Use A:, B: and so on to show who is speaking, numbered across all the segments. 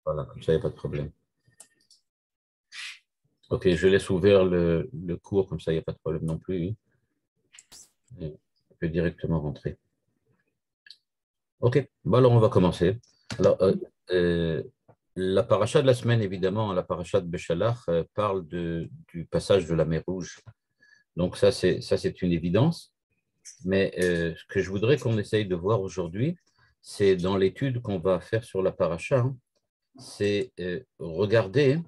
A: Voilà, comme ça, il n'y a pas de problème. Ok, je laisse ouvert le cours, comme ça, il n'y a pas de problème non plus. Et on peut directement rentrer. Ok, bon, alors on va commencer. Alors, euh, la paracha de la semaine, évidemment, la paracha de Béchalach, parle du passage de la mer Rouge. Donc ça, c'est une évidence. Mais ce que je voudrais qu'on essaye de voir aujourd'hui, c'est dans l'étude qu'on va faire sur la paracha, hein, c'est regarder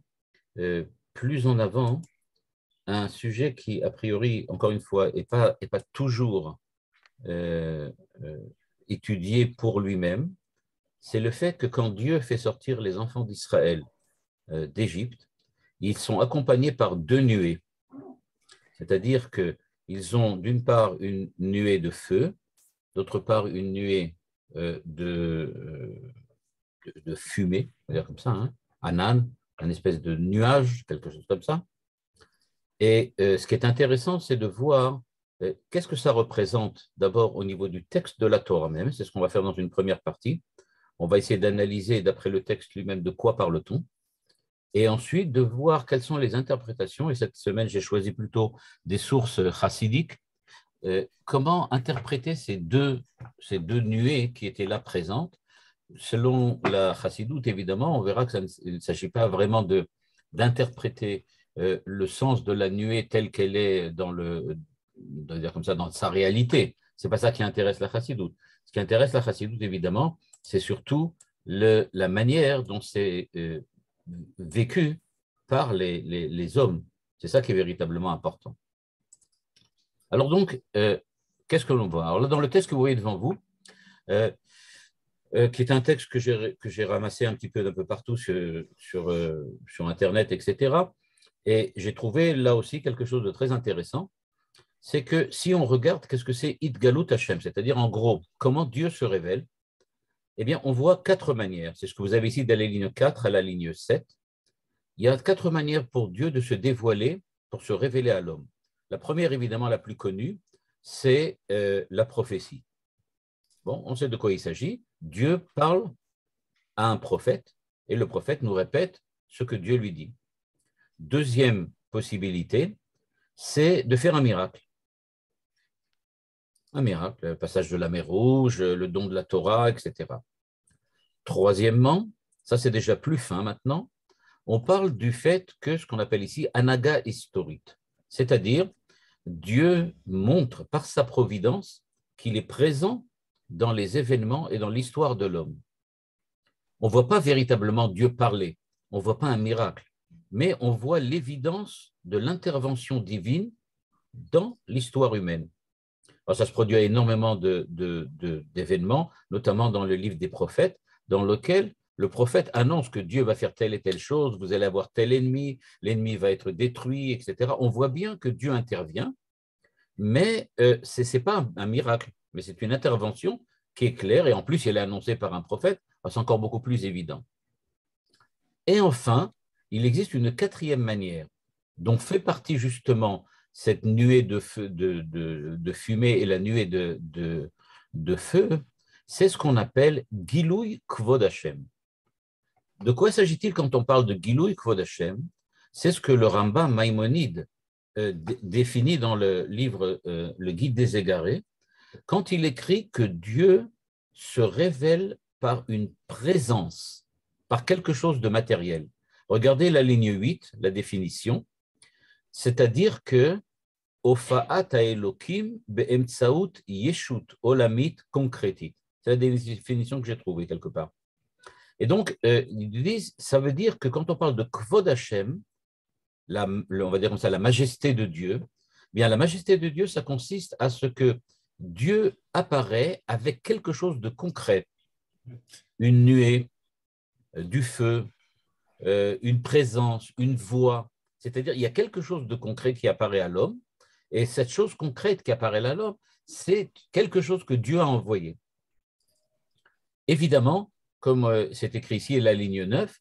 A: plus en avant un sujet qui, a priori, encore une fois, est pas toujours euh, euh, étudié pour lui-même. C'est le fait que quand Dieu fait sortir les enfants d'Israël d'Égypte, ils sont accompagnés par deux nuées. C'est-à-dire qu'ils ont d'une part une nuée de feu, d'autre part une nuée de fumée, on va dire comme ça, hein, anan, un espèce de nuage, quelque chose comme ça. Et ce qui est intéressant, c'est de voir qu'est-ce que ça représente d'abord au niveau du texte de la Torah même, c'est ce qu'on va faire dans une première partie. On va essayer d'analyser d'après le texte lui-même de quoi parle-t-on, et ensuite de voir quelles sont les interprétations. Et cette semaine, j'ai choisi plutôt des sources chassidiques. Comment interpréter ces deux nuées qui étaient là présentes. Selon la chassidoute, évidemment, on verra qu'il ne s'agit pas vraiment d'interpréter le sens de la nuée telle qu'elle est dire comme ça, dans sa réalité. Ce n'est pas ça qui intéresse la chassidoute. Ce qui intéresse la chassidoute, évidemment, c'est surtout la manière dont c'est vécu par les hommes. C'est ça qui est véritablement important. Alors donc, qu'est-ce que l'on voit? Alors là, dans le texte que vous voyez devant vous, qui est un texte que j'ai ramassé un petit peu d'un peu partout sur Internet, etc. Et j'ai trouvé là aussi quelque chose de très intéressant, c'est que si on regarde qu'est-ce que c'est Itgalut Hashem, c'est-à-dire en gros, comment Dieu se révèle, eh bien, on voit quatre manières. C'est ce que vous avez ici de la ligne 4 à la ligne 7. Il y a quatre manières pour Dieu de se dévoiler, pour se révéler à l'homme. La première, évidemment, la plus connue, c'est la prophétie. Bon, on sait de quoi il s'agit. Dieu parle à un prophète et le prophète nous répète ce que Dieu lui dit. Deuxième possibilité, c'est de faire un miracle. Un miracle, le passage de la mer Rouge, le don de la Torah, etc. Troisièmement, ça c'est déjà plus fin maintenant, on parle du fait que ce qu'on appelle ici anaga historique, c'est-à-dire Dieu montre par sa providence qu'il est présent dans les événements et dans l'histoire de l'homme. On ne voit pas véritablement Dieu parler, on ne voit pas un miracle, mais on voit l'évidence de l'intervention divine dans l'histoire humaine. Alors, ça se produit à énormément d'événements, notamment dans le livre des prophètes, dans lequel le prophète annonce que Dieu va faire telle et telle chose, vous allez avoir tel ennemi, l'ennemi va être détruit, etc. On voit bien que Dieu intervient, mais ce n'est pas un miracle, mais c'est une intervention qui est claire, et en plus, elle est annoncée par un prophète, c'est encore beaucoup plus évident. Et enfin, il existe une quatrième manière, dont fait partie justement cette nuée de fumée et la nuée de feu, c'est ce qu'on appelle Gilouï Kvod Hashem. De quoi s'agit-il quand on parle de Gilouï Kvod Hashem? C'est ce que le Rambam Maïmonide définit dans le livre Le Guide des Égarés, quand il écrit que Dieu se révèle par une présence, par quelque chose de matériel. Regardez la ligne 8, la définition, c'est-à-dire que Ofa'at Elokim be'emtsaout yeshut olamit concrétique. C'est la définition que j'ai trouvée quelque part. Et donc, ils disent, ça veut dire que quand on parle de Kvod Hashem, on va dire comme ça, la majesté de Dieu, bien la majesté de Dieu, ça consiste à ce que Dieu apparaît avec quelque chose de concret, une nuée, du feu, une présence, une voix. C'est-à-dire, il y a quelque chose de concret qui apparaît à l'homme, et cette chose concrète qui apparaît à l'homme, c'est quelque chose que Dieu a envoyé. Évidemment, comme c'est écrit ici, la ligne 9,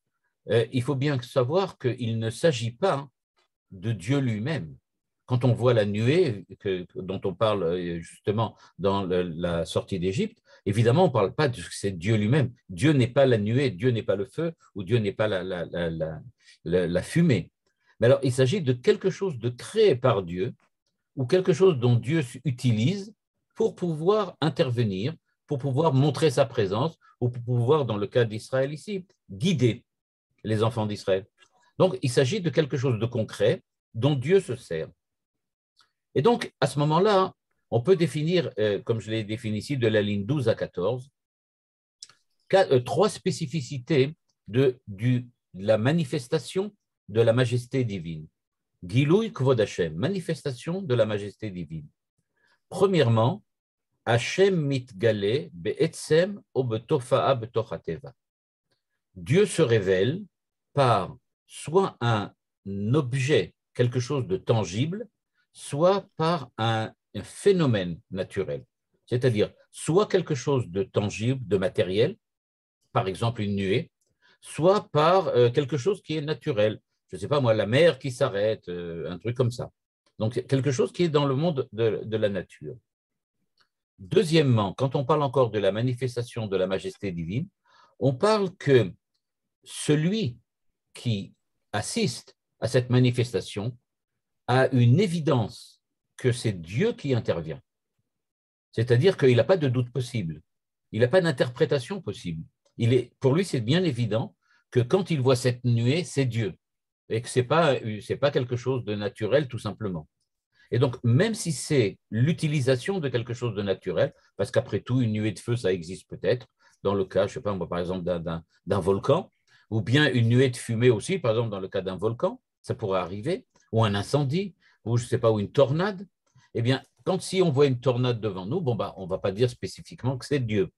A: il faut bien savoir qu'il ne s'agit pas de Dieu lui-même. Quand on voit la nuée dont on parle justement dans la sortie d'Égypte, Évidemment, on ne parle pas de c'est Dieu lui-même. Dieu n'est pas la nuée, Dieu n'est pas le feu, ou Dieu n'est pas la fumée. Mais alors, il s'agit de quelque chose de créé par Dieu, ou quelque chose dont Dieu utilise pour pouvoir intervenir, pour pouvoir montrer sa présence, ou pour pouvoir, dans le cas d'Israël ici, guider les enfants d'Israël. Donc, il s'agit de quelque chose de concret dont Dieu se sert. Et donc, à ce moment-là, on peut définir, comme je l'ai défini ici, de la ligne 12 à 14, trois spécificités de la manifestation de la majesté divine. Gilouï Kvod Hashem, manifestation de la majesté divine. Premièrement, Hashem mitgale be'etzem o betofa'a betoch hateva. Dieu se révèle par soit un objet, quelque chose de tangible, soit par un phénomène naturel. C'est-à-dire, soit quelque chose de tangible, de matériel, par exemple une nuée, soit par quelque chose qui est naturel. Je ne sais pas moi, la mer qui s'arrête, un truc comme ça. Donc, quelque chose qui est dans le monde de la nature. Deuxièmement, quand on parle encore de la manifestation de la majesté divine, on parle que celui qui assiste à cette manifestation a une évidence que c'est Dieu qui intervient. C'est-à-dire qu'il n'a pas de doute possible. Il n'a pas d'interprétation possible. Pour lui, c'est bien évident que quand il voit cette nuée, c'est Dieu. Et que ce n'est pas quelque chose de naturel, tout simplement. Et donc, même si c'est l'utilisation de quelque chose de naturel, parce qu'après tout, une nuée de feu, ça existe peut-être, dans le cas, je ne sais pas, moi, par exemple, d'un volcan, ou bien une nuée de fumée aussi, par exemple, dans le cas d'un volcan, ça pourrait arriver, ou un incendie, ou je ne sais pas, ou une tornade. Eh bien, si on voit une tornade devant nous, on ne va pas dire spécifiquement que c'est Dieu.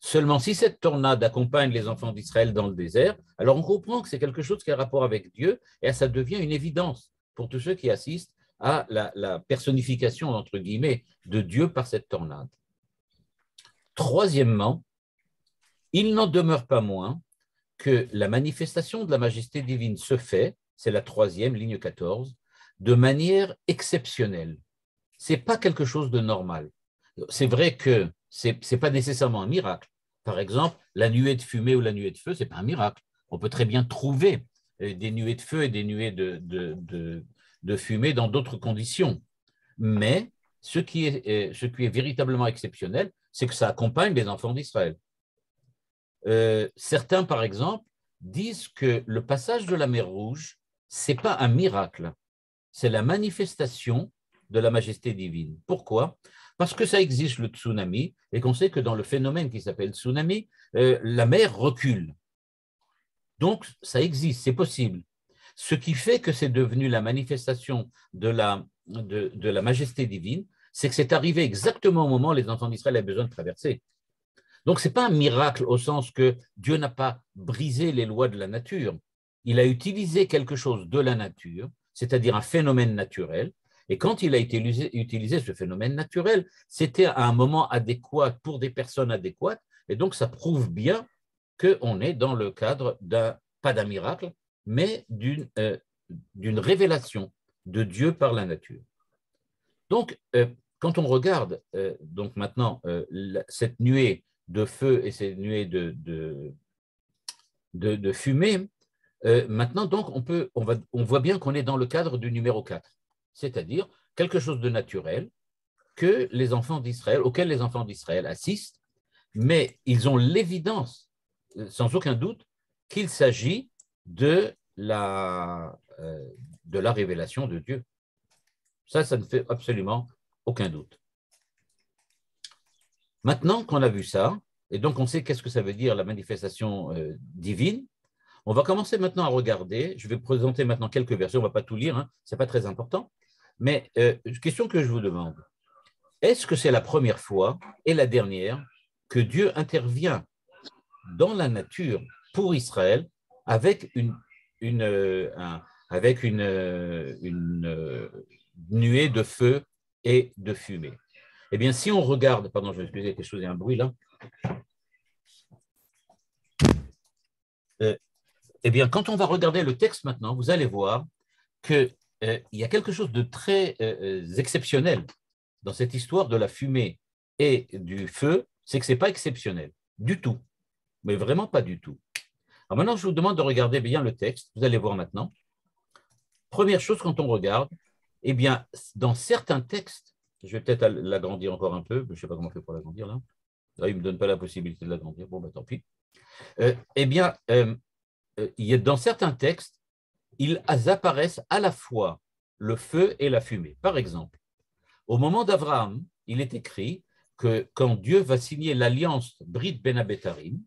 A: Seulement, si cette tornade accompagne les enfants d'Israël dans le désert, alors on comprend que c'est quelque chose qui a rapport avec Dieu, et ça devient une évidence pour tous ceux qui assistent à la personnification, entre guillemets, de Dieu par cette tornade. Troisièmement, il n'en demeure pas moins que la manifestation de la majesté divine se fait, c'est la troisième, ligne 14, de manière exceptionnelle. Ce n'est pas quelque chose de normal. C'est vrai que ce n'est pas nécessairement un miracle. Par exemple, la nuée de fumée ou la nuée de feu, ce n'est pas un miracle. On peut très bien trouver des nuées de feu et des nuées de fumée dans d'autres conditions. Mais ce qui est véritablement exceptionnel, c'est que ça accompagne les enfants d'Israël. Certains, par exemple, disent que le passage de la mer Rouge, ce n'est pas un miracle, c'est la manifestation de la majesté divine. Pourquoi? Parce que ça existe le tsunami et qu'on sait que dans le phénomène qui s'appelle tsunami, la mer recule. Donc, ça existe, c'est possible. Ce qui fait que c'est devenu la manifestation de la majesté divine, c'est que c'est arrivé exactement au moment où les enfants d'Israël avaient besoin de traverser. Donc, ce n'est pas un miracle au sens que Dieu n'a pas brisé les lois de la nature. Il a utilisé quelque chose de la nature, c'est-à-dire un phénomène naturel, et quand il a utilisé ce phénomène naturel, c'était à un moment adéquat pour des personnes adéquates, et donc ça prouve bien qu'on est dans le cadre pas d'un miracle, mais d'une révélation de Dieu par la nature. Donc, quand on regarde donc maintenant cette nuée de feu et cette nuée de fumée, maintenant donc on voit bien qu'on est dans le cadre du numéro 4, c'est-à-dire quelque chose de naturel auquel les enfants d'Israël assistent, mais ils ont l'évidence, sans aucun doute, qu'il s'agit de la révélation de Dieu. Ça ne fait absolument aucun doute. Maintenant qu'on a vu ça, et donc on sait qu'est-ce que ça veut dire la manifestation divine, on va commencer maintenant à regarder, je vais présenter maintenant quelques versions, on ne va pas tout lire, hein, ce n'est pas très important, mais question que je vous demande, est-ce que c'est la première fois et la dernière que Dieu intervient dans la nature pour Israël avec une nuée de feu et de fumée? Eh bien, si on regarde, pardon, je vais excuser quelque chose, il y a un bruit là. Eh bien, quand on va regarder le texte maintenant, vous allez voir qu'il y a quelque chose de très exceptionnel dans cette histoire de la fumée et du feu, c'est que ce n'est pas exceptionnel, du tout, mais vraiment pas du tout. Alors maintenant, je vous demande de regarder bien le texte, vous allez voir maintenant. Première chose, quand on regarde, eh bien, dans certains textes, je vais peut-être l'agrandir encore un peu, je ne sais pas comment on fait pour l'agrandir là. Là, il ne me donne pas la possibilité de l'agrandir, bon, ben, tant pis. Eh bien, dans certains textes, ils apparaissent à la fois le feu et la fumée. Par exemple, au moment d'Abraham, il est écrit que quand Dieu va signer l'alliance Brit Ben Abetarim,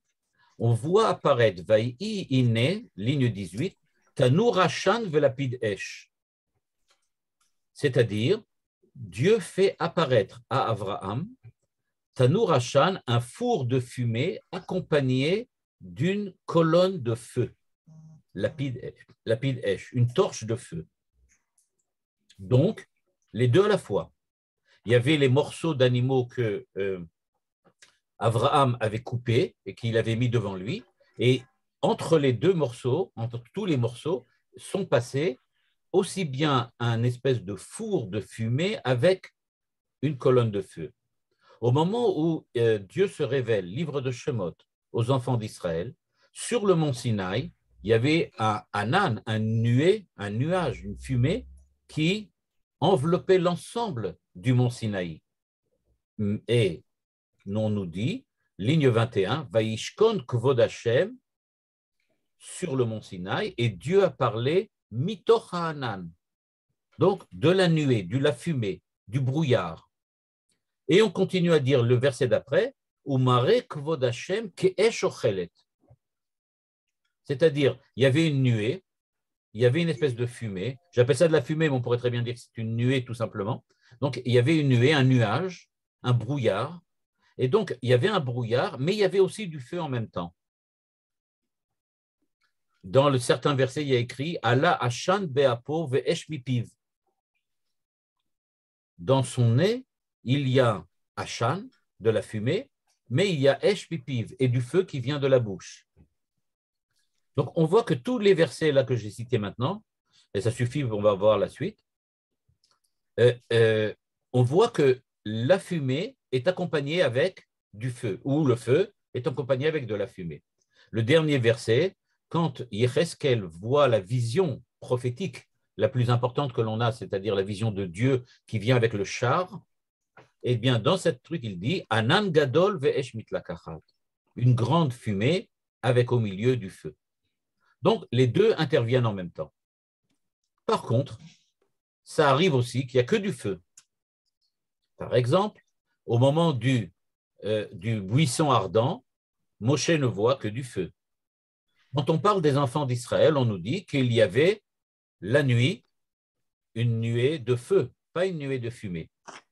A: on voit apparaître Vaï Ine, ligne 18, Tanur Hashan Velapid Esh. C'est-à-dire, Dieu fait apparaître à Abraham Tanur Hashan, un four de fumée accompagné d'une colonne de feu, Lapid Esh, une torche de feu. Donc, les deux à la fois. Il y avait les morceaux d'animaux que Abraham avait coupés et qu'il avait mis devant lui. Et entre les deux morceaux, entre tous les morceaux, sont passés aussi bien un espèce de four de fumée avec une colonne de feu. Au moment où Dieu se révèle, livre de Shemot, aux enfants d'Israël, sur le mont Sinaï, il y avait un anan, un nuage, une fumée qui enveloppait l'ensemble du mont Sinaï. Et on nous dit, ligne 21, Vaishkon Kvod Hashem, sur le mont Sinaï, et Dieu a parlé mitoch ha'anan, donc de la nuée, de la fumée, du brouillard. Et on continue à dire le verset d'après, Umare Kvod Hashem ke'esh ochelet. C'est-à-dire, il y avait une nuée, il y avait une espèce de fumée, j'appelle ça de la fumée, mais on pourrait très bien dire que c'est une nuée tout simplement. Donc, il y avait une nuée, un nuage, un brouillard, et donc il y avait un brouillard, mais il y avait aussi du feu en même temps. Dans certains versets, il y a écrit Allah Hashan be'apo ve'esh mipiv. Dans son nez, il y a Hashan, de la fumée, mais il y a esh mipiv, et du feu qui vient de la bouche. Donc, on voit que tous les versets là que j'ai cités maintenant, et ça suffit, on va voir la suite, on voit que la fumée est accompagnée avec du feu, ou le feu est accompagné avec de la fumée. Le dernier verset, quand Yecheskel voit la vision prophétique la plus importante que l'on a, c'est-à-dire la vision de Dieu qui vient avec le char, eh bien, dans cette truc, il dit Anan gadol ve'esh mitlakachat, une grande fumée avec au milieu du feu. Donc, les deux interviennent en même temps. Par contre, ça arrive aussi qu'il n'y a que du feu. Par exemple, au moment du buisson ardent, Moshe ne voit que du feu. Quand on parle des enfants d'Israël, on nous dit qu'il y avait la nuit une nuée de feu, pas une nuée de fumée.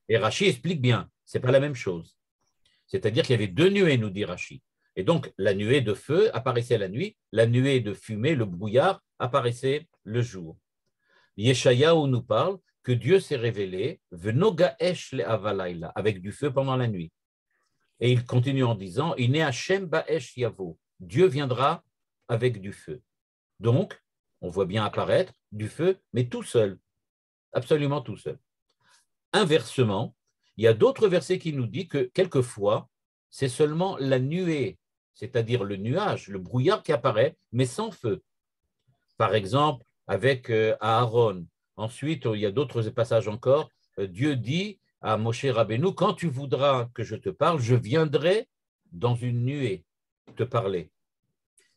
A: Et Rachi explique bien, ce n'est pas la même chose. C'est-à-dire qu'il y avait deux nuées, nous dit Rachi. Et donc, la nuée de feu apparaissait la nuit, la nuée de fumée, le brouillard, apparaissait le jour. Yeshayahu nous parle que Dieu s'est révélé, Venogaesh le avalayla, avec du feu pendant la nuit. Et il continue en disant, Ine Hashem baesh yavo, Dieu viendra avec du feu. Donc, on voit bien apparaître du feu, mais tout seul, absolument tout seul. Inversement, il y a d'autres versets qui nous disent que quelquefois, c'est seulement la nuée, c'est-à-dire le nuage, le brouillard qui apparaît, mais sans feu. Par exemple, avec Aaron. Ensuite, il y a d'autres passages encore. Dieu dit à Moshe Rabbeinu, quand tu voudras que je te parle, je viendrai dans une nuée te parler.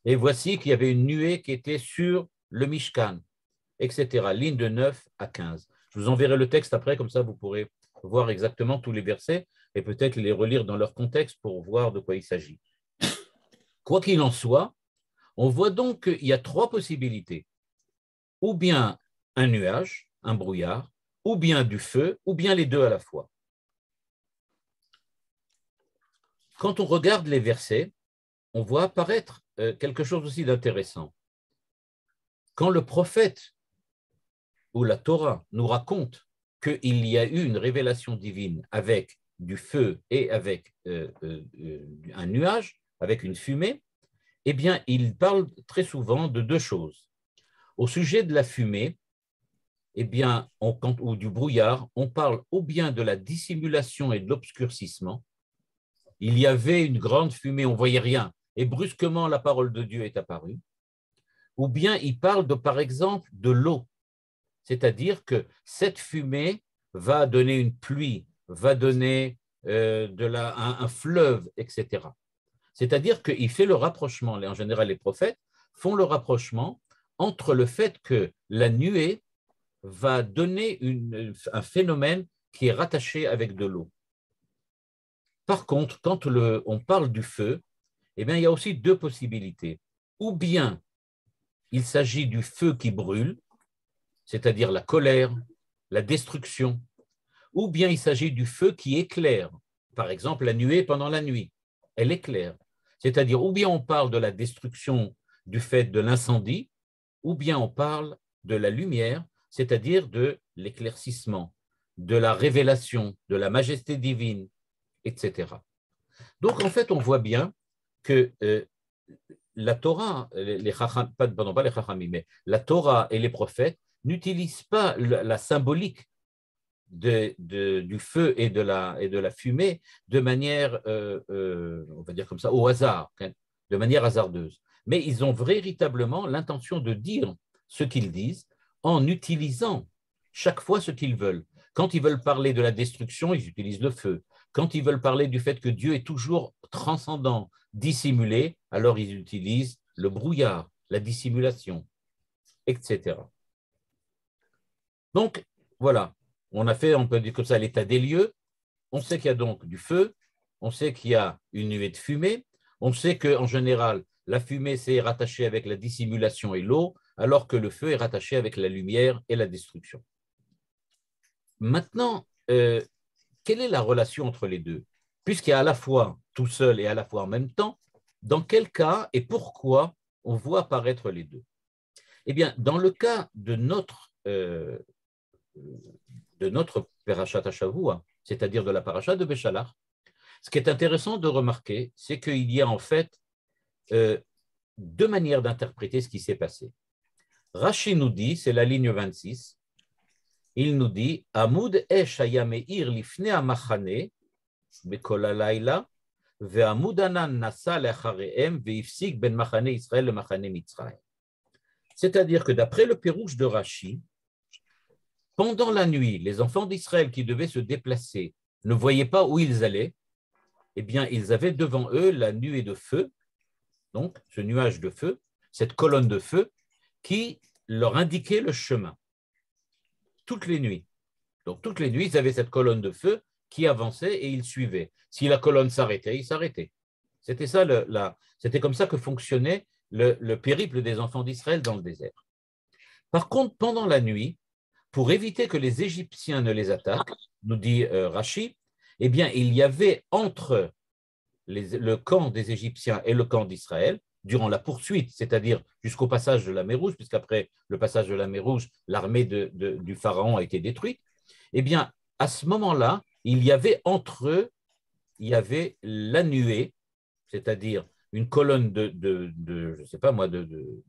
A: Et voici qu'il y avait une nuée qui était sur le Mishkan, etc. Ligne de 9 à 15. Je vous enverrai le texte après, comme ça vous pourrez voir exactement tous les versets et peut-être les relire dans leur contexte pour voir de quoi il s'agit. Quoi qu'il en soit, on voit donc qu'il y a trois possibilités. Ou bien un nuage, un brouillard, ou bien du feu, ou bien les deux à la fois. Quand on regarde les versets, on voit apparaître quelque chose aussi d'intéressant. Quand le prophète ou la Torah nous raconte qu'il y a eu une révélation divine avec du feu et avec un nuage, avec une fumée, eh bien, il parle très souvent de deux choses. Au sujet de la fumée, eh bien, ou du brouillard, on parle ou bien de la dissimulation et de l'obscurcissement. il y avait une grande fumée, on ne voyait rien, et brusquement la parole de Dieu est apparue. Ou bien il parle, par exemple, de l'eau, c'est-à-dire que cette fumée va donner une pluie, va donner un fleuve, etc. C'est-à-dire qu'il fait le rapprochement, en général les prophètes font le rapprochement entre le fait que la nuée va donner un phénomène qui est rattaché avec de l'eau. Par contre, quand on parle du feu, eh bien, il y a aussi deux possibilités. Ou bien il s'agit du feu qui brûle, c'est-à-dire la colère, la destruction, ou bien il s'agit du feu qui éclaire. Par exemple, la nuée pendant la nuit, elle éclaire. C'est-à-dire, ou bien on parle de la destruction du fait de l'incendie, ou bien on parle de la lumière, c'est-à-dire de l'éclaircissement, de la révélation, de la majesté divine, etc. Donc, en fait, on voit bien que la Torah, pardon, pas les Chachamim, mais la Torah et les prophètes n'utilisent pas la symbolique du feu et de la fumée de manière, on va dire comme ça, au hasard, de manière hasardeuse. Mais ils ont véritablement l'intention de dire ce qu'ils disent en utilisant chaque fois ce qu'ils veulent. Quand ils veulent parler de la destruction, ils utilisent le feu. Quand ils veulent parler du fait que Dieu est toujours transcendant, dissimulé, alors ils utilisent le brouillard, la dissimulation, etc. Donc, voilà, on a fait, on peut dire comme ça, l'état des lieux. On sait qu'il y a donc du feu, on sait qu'il y a une nuée de fumée, on sait qu'en général, la fumée s'est rattachée avec la dissimulation et l'eau, alors que le feu est rattaché avec la lumière et la destruction. Maintenant, quelle est la relation entre les deux? Puisqu'il y a à la fois tout seul et à la fois en même temps, dans quel cas et pourquoi on voit apparaître les deux? Eh bien, dans le cas de notre Parashat Hashavua, c'est-à-dire de la Parashat de Béchalach, ce qui est intéressant de remarquer, c'est qu'il y a en fait deux manières d'interpréter ce qui s'est passé. Rashi nous dit, c'est la ligne 26, il nous dit Amud esh haya meir lifnei hamachane bekol halayla ve'amud anan nasa le'acharehem ve'ifsik ben machane Israël le machane Mitzrayim. C'est-à-dire que d'après le Pérouche de Rashi, pendant la nuit, les enfants d'Israël qui devaient se déplacer ne voyaient pas où ils allaient, eh bien, ils avaient devant eux la nuée de feu, donc ce nuage de feu, cette colonne de feu, qui leur indiquait le chemin, toutes les nuits. Donc, toutes les nuits, ils avaient cette colonne de feu qui avançait et ils suivaient. Si la colonne s'arrêtait, ils s'arrêtaient. C'était ça, c'était comme ça que fonctionnait le périple des enfants d'Israël dans le désert. Par contre, pendant la nuit, pour éviter que les Égyptiens ne les attaquent, nous dit Rashi, eh bien, il y avait entre le camp des Égyptiens et le camp d'Israël, durant la poursuite, c'est-à-dire jusqu'au passage de la mer Rouge, puisqu'après le passage de la mer Rouge, l'armée du Pharaon a été détruite, eh bien, à ce moment-là, il y avait entre eux, il y avait la nuée, c'est-à-dire une colonne je ne sais pas moi, de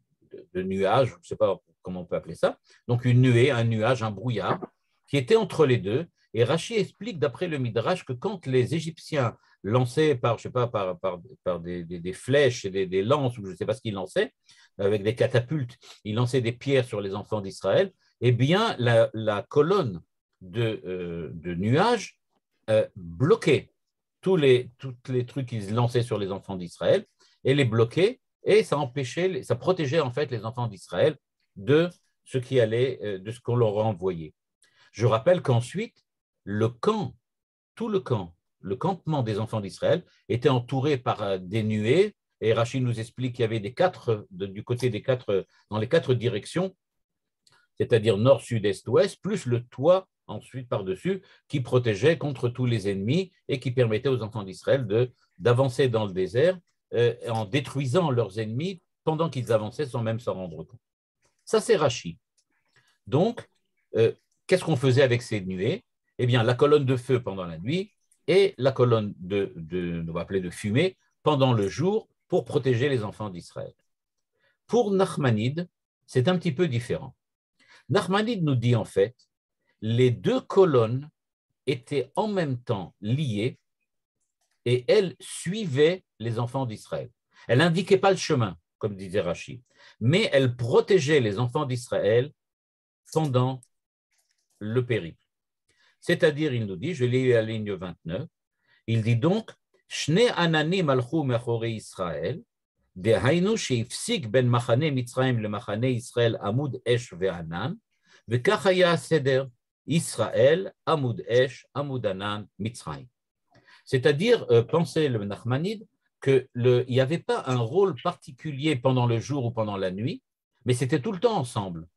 A: nuages, je ne sais pas comment on peut appeler ça, donc une nuée, un nuage, un brouillard, qui était entre les deux. Et Rashi explique, d'après le Midrash, que quand les Égyptiens lançaient par, je sais pas, par des flèches et des lances, ou je ne sais pas ce qu'ils lançaient, avec des catapultes, ils lançaient des pierres sur les enfants d'Israël, eh bien, la colonne de nuages bloquait tous les trucs qu'ils lançaient sur les enfants d'Israël et les bloquait, et ça empêchait, ça protégeait en fait les enfants d'Israël de ce qui allait, de ce qu'on leur envoyait. Je rappelle qu'ensuite, tout le campement des enfants d'Israël était entouré par des nuées, et Rachid nous explique qu'il y avait du côté dans les quatre directions, c'est-à-dire nord, sud, est, ouest, plus le toit ensuite par-dessus, qui protégeait contre tous les ennemis et qui permettait aux enfants d'Israël d'avancer dans le désert en détruisant leurs ennemis pendant qu'ils avançaient sans même s'en rendre compte. Ça, c'est Rachi. Donc, qu'est-ce qu'on faisait avec ces nuées? Eh bien, la colonne de feu pendant la nuit et la colonne on va appeler de fumée pendant le jour pour protéger les enfants d'Israël. Pour Nachmanide, c'est un petit peu différent. Nachmanide nous dit en fait, les deux colonnes étaient en même temps liées et elle suivait les enfants d'Israël. Elle n'indiquait pas le chemin, comme disait Rachid, mais elle protégeait les enfants d'Israël pendant le périple. C'est-à-dire, il nous dit, je lis à la ligne 29, il dit donc, Shne ananim alchou mechore Israël, דהיינו שהפסיק בין מחנה מצרים למחנה ישראל עמוד אש וענן, וכך היה הסדר, ישראל, עמוד אש, עמוד ענן, מצרים. C'est-à-dire, pensait le Nachmanide, qu'il n'y avait pas un rôle particulier pendant le jour ou pendant la nuit, mais c'était tout le temps ensemble.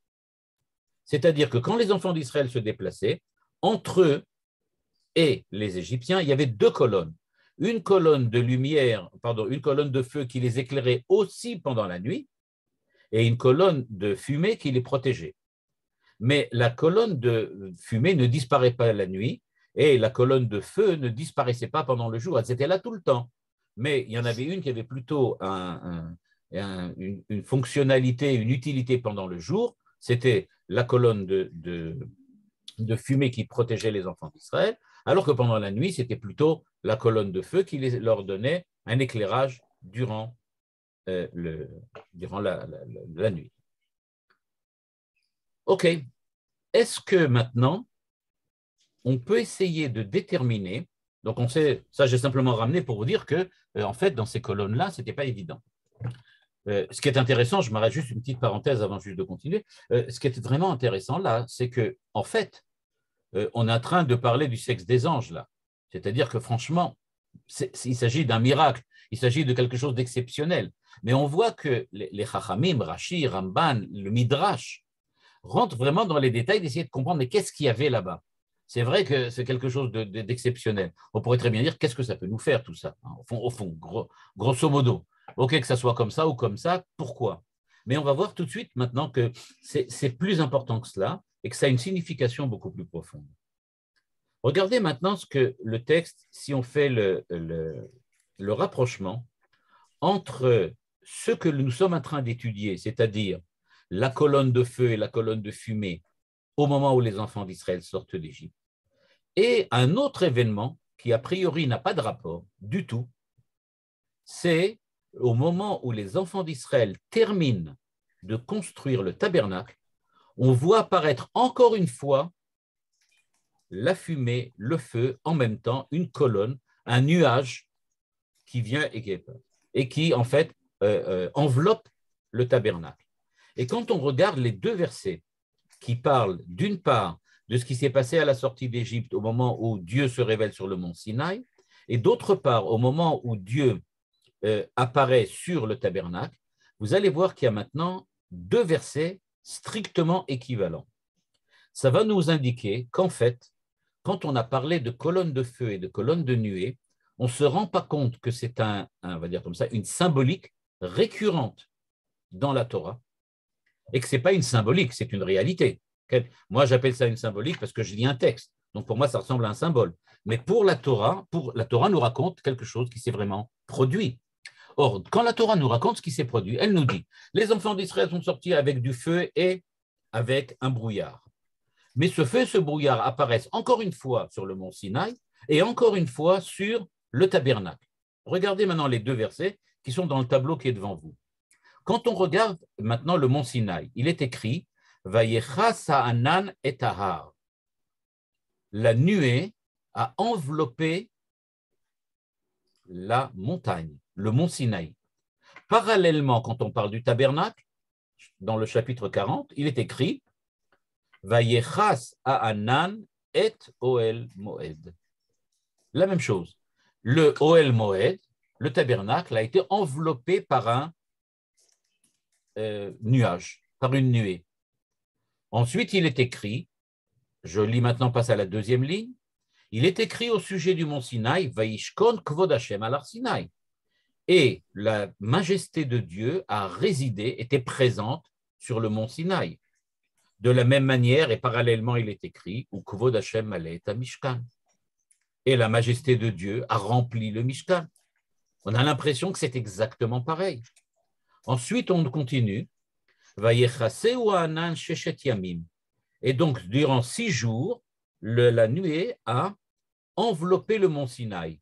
A: C'est-à-dire que quand les enfants d'Israël se déplaçaient, entre eux et les Égyptiens, il y avait deux colonnes. Une colonne de lumière, pardon, une colonne de feu qui les éclairait aussi pendant la nuit, et une colonne de fumée qui les protégeait. Mais la colonne de fumée ne disparaît pas la nuit, et la colonne de feu ne disparaissait pas pendant le jour. Elle était là tout le temps. Mais il y en avait une qui avait plutôt une fonctionnalité, une utilité pendant le jour. C'était la colonne de fumée qui protégeait les enfants d'Israël, alors que pendant la nuit, c'était plutôt la colonne de feu qui leur donnait un éclairage durant la nuit. OK. Est-ce que maintenant, on peut essayer de déterminer, donc on sait, ça j'ai simplement ramené pour vous dire que, en fait, dans ces colonnes-là, ce n'était pas évident. Ce qui est intéressant, je m'arrête juste une petite parenthèse avant juste de continuer, ce qui est vraiment intéressant là, c'est que, en fait, on est en train de parler du sexe des anges là. C'est-à-dire que franchement, il s'agit d'un miracle, il s'agit de quelque chose d'exceptionnel. Mais on voit que les Chachamim, Rashi, Ramban, le Midrash, rentrent vraiment dans les détails d'essayer de comprendre mais qu'est-ce qu'il y avait là-bas. C'est vrai que c'est quelque chose d'exceptionnel. On pourrait très bien dire qu'est-ce que ça peut nous faire tout ça, hein, au fond grosso modo. OK, que ça soit comme ça ou comme ça, pourquoi? Mais on va voir tout de suite maintenant que c'est plus important que cela et que ça a une signification beaucoup plus profonde. Regardez maintenant ce que le texte, si on fait le rapprochement entre ce que nous sommes en train d'étudier, c'est-à-dire la colonne de feu et la colonne de fumée au moment où les enfants d'Israël sortent d'Égypte, et un autre événement qui a priori n'a pas de rapport du tout, c'est au moment où les enfants d'Israël terminent de construire le tabernacle, on voit apparaître encore une fois la fumée, le feu, en même temps, une colonne, un nuage qui vient et qui, en fait, enveloppe le tabernacle. Et quand on regarde les deux versets qui parlent, d'une part, de ce qui s'est passé à la sortie d'Égypte au moment où Dieu se révèle sur le mont Sinaï, et d'autre part, au moment où Dieu apparaît sur le tabernacle, vous allez voir qu'il y a maintenant deux versets strictement équivalents. Ça va nous indiquer qu'en fait, quand on a parlé de colonne de feu et de colonne de nuée, on ne se rend pas compte que c'est on va dire comme ça, une symbolique récurrente dans la Torah, et que ce n'est pas une symbolique, c'est une réalité. Moi, j'appelle ça une symbolique parce que je lis un texte. Donc, pour moi, ça ressemble à un symbole. Mais pour la Torah nous raconte quelque chose qui s'est vraiment produit. Or, quand la Torah nous raconte ce qui s'est produit, elle nous dit, les enfants d'Israël sont sortis avec du feu et avec un brouillard. Mais ce feu et ce brouillard apparaissent encore une fois sur le mont Sinaï et encore une fois sur le tabernacle. Regardez maintenant les deux versets qui sont dans le tableau qui est devant vous. Quand on regarde maintenant le mont Sinaï, il est écrit « Vayecha sa'anan et tahar ». La nuée a enveloppé la montagne, le mont Sinaï. Parallèlement, quand on parle du tabernacle, dans le chapitre 40, il est écrit « Vayechas ha'anan et Ohel Moed ». La même chose. Le Ohel Moed, le tabernacle, a été enveloppé par un nuage, par une nuée. Ensuite, il est écrit, je lis maintenant, passe à la deuxième ligne, il est écrit au sujet du mont Sinaï, Vaishkon Kvod Hashem alar Sinaï. Et la majesté de Dieu a résidé, était présente sur le mont Sinaï. De la même manière, et parallèlement, il est écrit, ou Kvod Hashem alet Mishkan. Et la majesté de Dieu a rempli le Mishkan. On a l'impression que c'est exactement pareil. Ensuite, on continue. Et donc, durant 6 jours, la nuée a enveloppé le mont Sinaï.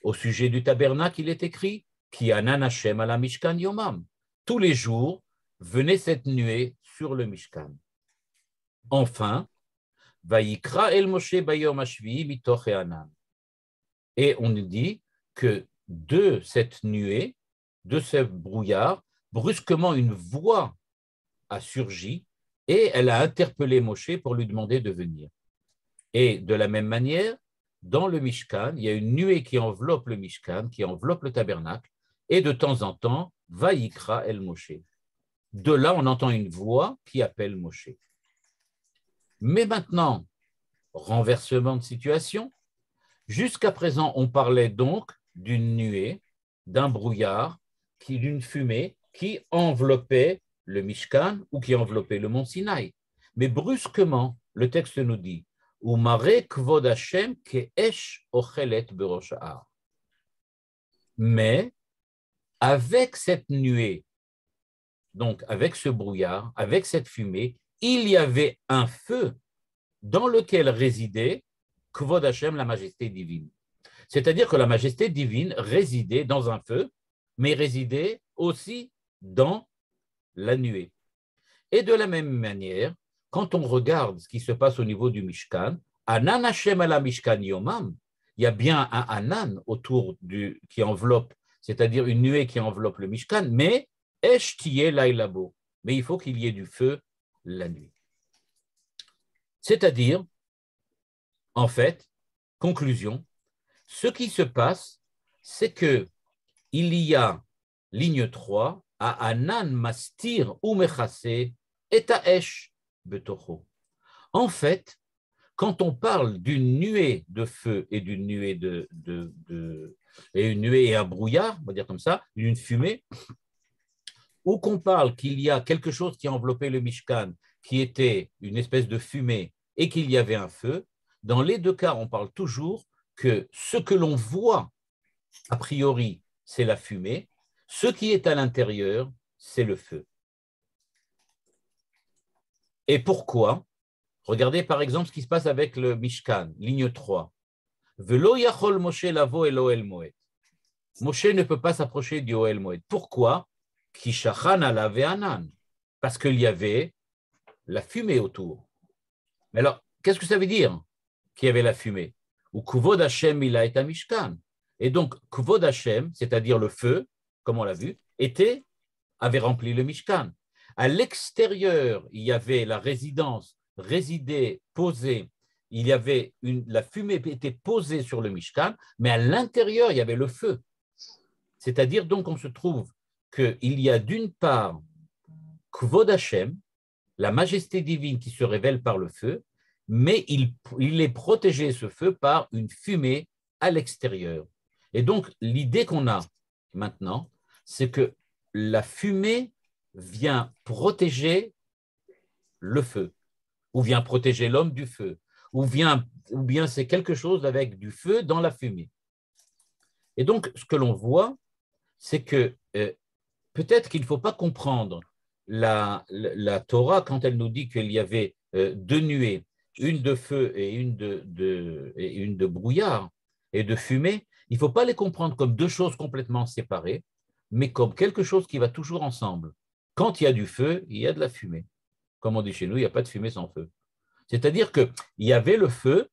A: Au sujet du tabernacle, il est écrit Ki anan Hashem ala Mishkan Yomam. Tous les jours, venait cette nuée sur le Mishkan. Enfin, Vayikra el Moshe bayom hashvi'i mitoch anan. Et on nous dit que de cette nuée, de ce brouillard, brusquement une voix a surgi et elle a interpellé Moshe pour lui demander de venir. Et de la même manière, dans le Mishkan, il y a une nuée qui enveloppe le Mishkan, qui enveloppe le tabernacle, et de temps en temps, Vayikra el Moshe. De là, on entend une voix qui appelle Moshe. Mais maintenant, renversement de situation, jusqu'à présent, on parlait donc d'une nuée, d'un brouillard, d'une fumée qui enveloppait le Mishkan ou qui enveloppait le mont Sinaï. Mais brusquement, le texte nous dit Umare kvod Hashem ke'esh ochelet berosh ha'ar. Mais avec cette nuée, donc avec ce brouillard, avec cette fumée, il y avait un feu dans lequel résidait kvod Hashem, la majesté divine. C'est-à-dire que la majesté divine résidait dans un feu, mais résidait aussi dans la nuée. Et de la même manière, quand on regarde ce qui se passe au niveau du Mishkan, Anan Hashem ala Mishkan Yomam, il y a bien un Anan autour qui enveloppe, c'est-à-dire une nuée qui enveloppe le Mishkan, mais Esh Tiyeh Lailabo, mais il faut qu'il y ait du feu la nuit. C'est-à-dire, en fait, conclusion, ce qui se passe, c'est que il y a, ligne 3, à Anan Mastir ou Mechase et Esh Betocho. En fait, quand on parle d'une nuée de feu et d'une nuée et une nuée et un brouillard, on va dire comme ça, d'une fumée, ou qu'on parle qu'il y a quelque chose qui a enveloppé le Mishkan, qui était une espèce de fumée et qu'il y avait un feu, dans les deux cas, on parle toujours que ce que l'on voit, a priori, c'est la fumée, ce qui est à l'intérieur, c'est le feu. Et pourquoi? Regardez par exemple ce qui se passe avec le Mishkan, ligne 3. Velo yachol Moshe lavo elo el moed. Moshe ne peut pas s'approcher du Ohel Moed. Pourquoi? Kishachan alav anan. Parce qu'il y avait la fumée autour. Mais alors, qu'est-ce que ça veut dire qu'il y avait la fumée? Ou Kuvod Hashem ila et Mishkan. Et donc, Kuvod Hashem, c'est-à-dire le feu, comme on l'a vu, avait rempli le Mishkan. À l'extérieur, il y avait la résidence, résidée, posée. Il y avait la fumée était posée sur le Mishkan, mais à l'intérieur, il y avait le feu. C'est-à-dire donc, on se trouve qu'il y a d'une part Kvod Hashem, la majesté divine qui se révèle par le feu, mais il est protégé, ce feu, par une fumée à l'extérieur. Et donc, l'idée qu'on a maintenant, c'est que la fumée vient protéger le feu, ou vient protéger l'homme du feu, ou bien c'est quelque chose avec du feu dans la fumée. Et donc, ce que l'on voit, c'est que peut-être qu'il ne faut pas comprendre la Torah quand elle nous dit qu'il y avait deux nuées, une de feu et une de brouillard et de fumée. Il ne faut pas les comprendre comme deux choses complètement séparées, mais comme quelque chose qui va toujours ensemble. Quand il y a du feu, il y a de la fumée. Comme on dit chez nous, il n'y a pas de fumée sans feu. C'est-à-dire qu'il y avait le feu,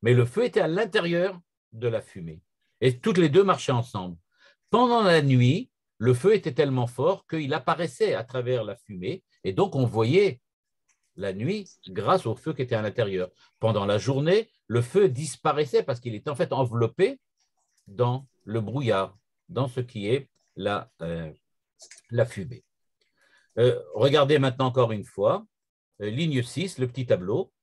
A: mais le feu était à l'intérieur de la fumée. Et toutes les deux marchaient ensemble. Pendant la nuit, le feu était tellement fort qu'il apparaissait à travers la fumée, et donc on voyait la nuit grâce au feu qui était à l'intérieur. Pendant la journée, le feu disparaissait parce qu'il était en fait enveloppé dans le brouillard, dans ce qui est la fumée. Regardez maintenant encore une fois, ligne 6, le petit tableau.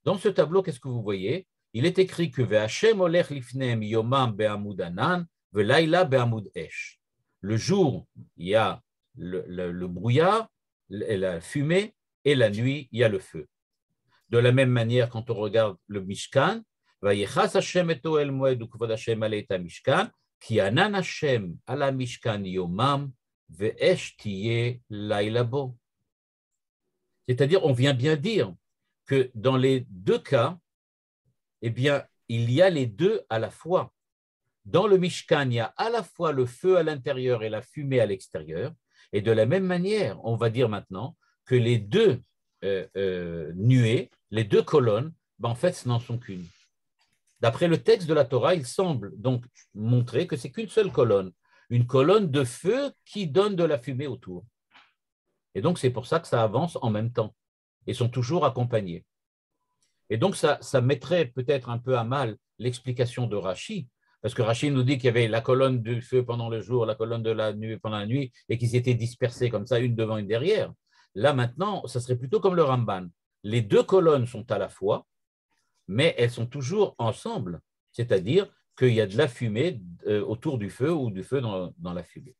A: Dans ce tableau, qu'est-ce que vous voyez? Il est écrit que Ve'Hashem olech lifnehem yomam be'amud anan ve'layla be'amud esh. Le jour, il y a le brouillard, la fumée, et la nuit, il y a le feu. De la même manière, quand on regarde le Mishkan, Vayechas Hashem et Ohel Moed ukvod Hashem alei et Mishkan, ki anan Hashem ala Mishkan yomam ve'esh tiyeh laila bo. C'est-à-dire, on vient bien dire que dans les deux cas, eh bien, il y a les deux à la fois. dans le Mishkan, il y a à la fois le feu à l'intérieur et la fumée à l'extérieur. Et de la même manière, on va dire maintenant que les deux nuées, les deux colonnes, ben en fait, ce n'en sont qu'une. D'après le texte de la Torah, il semble donc montrer que c'est qu'une seule colonne, une colonne de feu qui donne de la fumée autour. Et donc, c'est pour ça que ça avance en même temps et sont toujours accompagnés. Et donc, ça mettrait peut-être un peu à mal l'explication de Rashi, parce que Rashi nous dit qu'il y avait la colonne du feu pendant le jour, la colonne de la nuit pendant la nuit, et qu'ils étaient dispersés comme ça, une devant, une derrière. Là, maintenant, ça serait plutôt comme le Ramban. Les deux colonnes sont à la fois, mais elles sont toujours ensemble, c'est-à-dire qu'il y a de la fumée autour du feu ou du feu dans la fumée.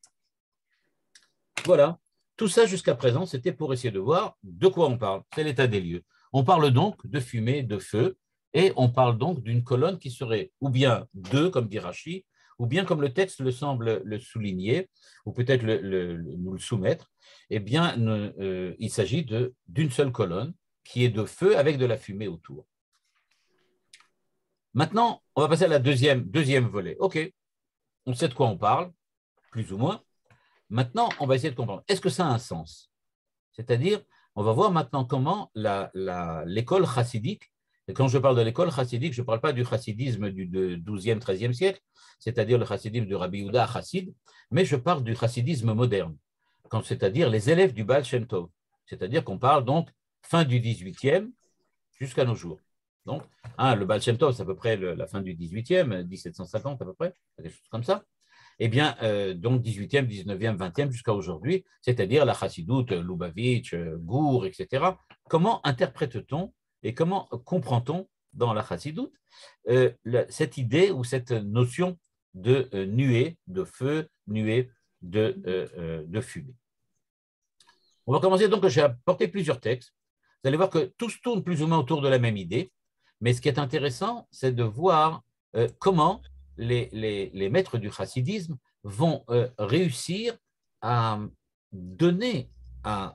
A: Voilà, tout ça jusqu'à présent, c'était pour essayer de voir de quoi on parle, c'est l'état des lieux. On parle donc de fumée, de feu, et on parle donc d'une colonne qui serait ou bien deux, comme dit Rashi, ou bien comme le texte le semble le souligner, ou peut-être nous le soumettre, eh bien, il s'agit d'une seule colonne qui est de feu avec de la fumée autour. Maintenant, on va passer à la deuxième volet. OK, on sait de quoi on parle, plus ou moins. Maintenant, on va essayer de comprendre. Est-ce que ça a un sens? C'est-à-dire, on va voir maintenant comment l'école chassidique, et quand je parle de l'école chassidique, je ne parle pas du chassidisme du 12e, 13e siècle, c'est-à-dire le chassidisme de Rabbi Yehuda Chassid, mais je parle du chassidisme moderne, c'est-à-dire les élèves du Baal Shem Tov. C'est-à-dire qu'on parle donc fin du 18e jusqu'à nos jours. Donc, le Baal Shem Tov, c'est à peu près la fin du 18e, 1750 à peu près, quelque chose comme ça. Eh bien, donc 18e, 19e, 20e jusqu'à aujourd'hui, c'est-à-dire la Chassidoute, Lubavitch, Gour, etc. Comment interprète-t-on et comment comprend-on dans la Chassidoute cette idée ou cette notion de nuée, de feu, nuée de fumée? On va commencer donc, j'ai apporté plusieurs textes. Vous allez voir que tous tournent plus ou moins autour de la même idée, mais ce qui est intéressant, c'est de voir comment les maîtres du chassidisme vont réussir à donner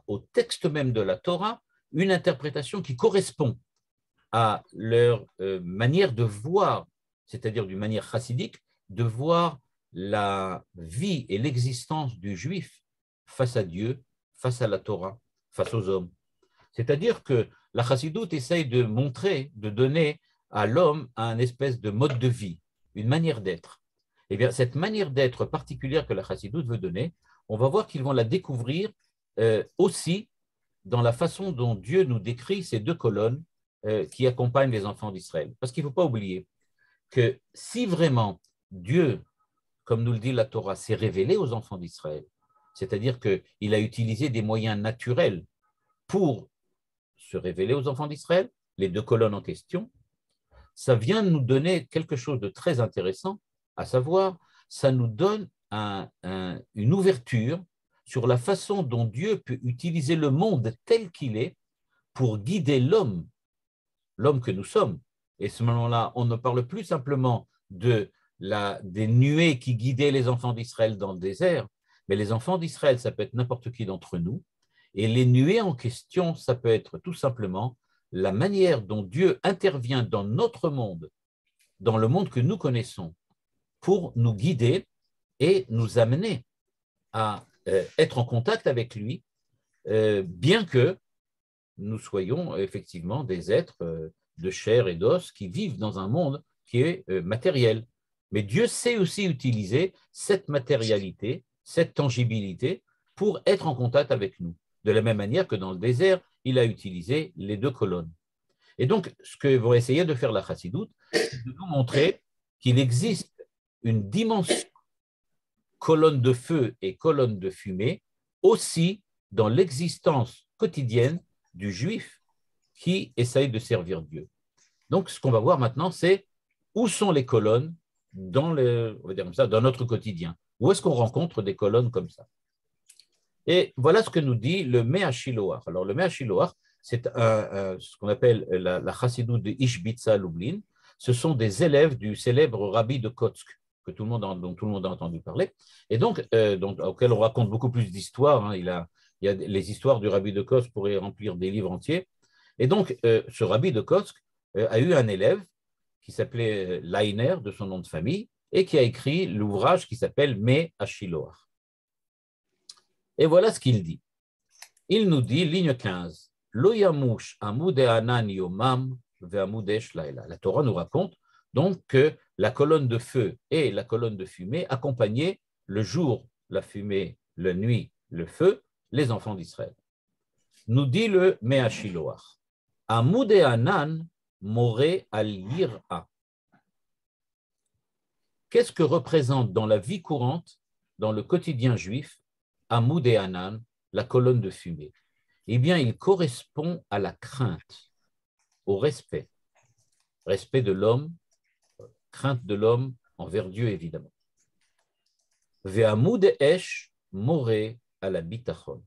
A: au texte même de la Torah une interprétation qui correspond à leur manière de voir, c'est-à-dire d'une manière chassidique, de voir la vie et l'existence du juif face à Dieu, face à la Torah, face aux hommes. C'est-à-dire que la chassidoute essaye de montrer, de donner à l'homme un espèce de mode de vie, une manière d'être. Eh bien, cette manière d'être particulière que la chassidoute veut donner, on va voir qu'ils vont la découvrir aussi dans la façon dont Dieu nous décrit ces deux colonnes qui accompagnent les enfants d'Israël. Parce qu'il ne faut pas oublier que si vraiment Dieu, comme nous le dit la Torah, s'est révélé aux enfants d'Israël, c'est-à-dire qu'il a utilisé des moyens naturels pour se révéler aux enfants d'Israël, les deux colonnes en question, ça vient nous donner quelque chose de très intéressant, à savoir, ça nous donne une ouverture sur la façon dont Dieu peut utiliser le monde tel qu'il est pour guider l'homme que nous sommes. Et à ce moment-là, on ne parle plus simplement des nuées qui guidaient les enfants d'Israël dans le désert, mais les enfants d'Israël, ça peut être n'importe qui d'entre nous, et les nuées en question, ça peut être tout simplement la manière dont Dieu intervient dans notre monde, dans le monde que nous connaissons, pour nous guider et nous amener à être en contact avec lui, bien que nous soyons effectivement des êtres de chair et d'os qui vivent dans un monde qui est matériel. Mais Dieu sait aussi utiliser cette matérialité, cette tangibilité pour être en contact avec nous. De la même manière que dans le désert, il a utilisé les deux colonnes. Et donc, ce que vont essayer de faire la chassidoute, c'est de nous montrer qu'il existe une dimension colonne de feu et colonne de fumée aussi dans l'existence quotidienne du juif qui essaye de servir Dieu. Donc, ce qu'on va voir maintenant, c'est où sont les colonnes on va dire comme ça, dans notre quotidien. Où est-ce qu'on rencontre des colonnes comme ça? Et voilà ce que nous dit le Mea Shiloach. Alors, le Mea Shiloach, c'est ce qu'on appelle la chassidoute de Ishbitsa Lublin. Ce sont des élèves du célèbre rabbi de Kotsk, dont tout le monde a entendu parler, et donc auquel on raconte beaucoup plus d'histoires. Hein. Il y a les histoires du rabbi de Kotsk pourraient remplir des livres entiers. Et donc, ce rabbi de Kotsk a eu un élève qui s'appelait Leiner, de son nom de famille, et qui a écrit l'ouvrage qui s'appelle Me Ashiloach. Et voilà ce qu'il dit. Il nous dit, ligne 15, Lo yamush amude anan yomam ve'amudesh laila. La Torah nous raconte donc que la colonne de feu et la colonne de fumée accompagnaient le jour, la fumée, la nuit, le feu, les enfants d'Israël. Nous dit le Me'ashiloach. Amude anan more al yir'a. Qu'est-ce que représente dans la vie courante, dans le quotidien juif, Amoud et Anan, la colonne de fumée? Eh bien, il correspond à la crainte, au respect. Respect de l'homme, crainte de l'homme envers Dieu, évidemment. Ve'amoud esh more à la bitachon.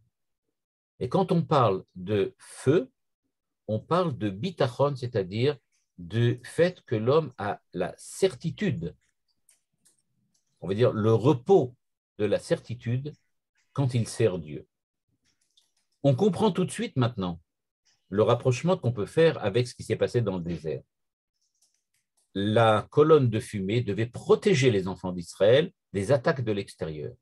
A: Et quand on parle de feu, on parle de bitachon, c'est-à-dire du fait que l'homme a la certitude, on va dire le repos de la certitude quand il sert Dieu. On comprend tout de suite maintenant le rapprochement qu'on peut faire avec ce qui s'est passé dans le désert. La colonne de fumée devait protéger les enfants d'Israël des attaques de l'extérieur.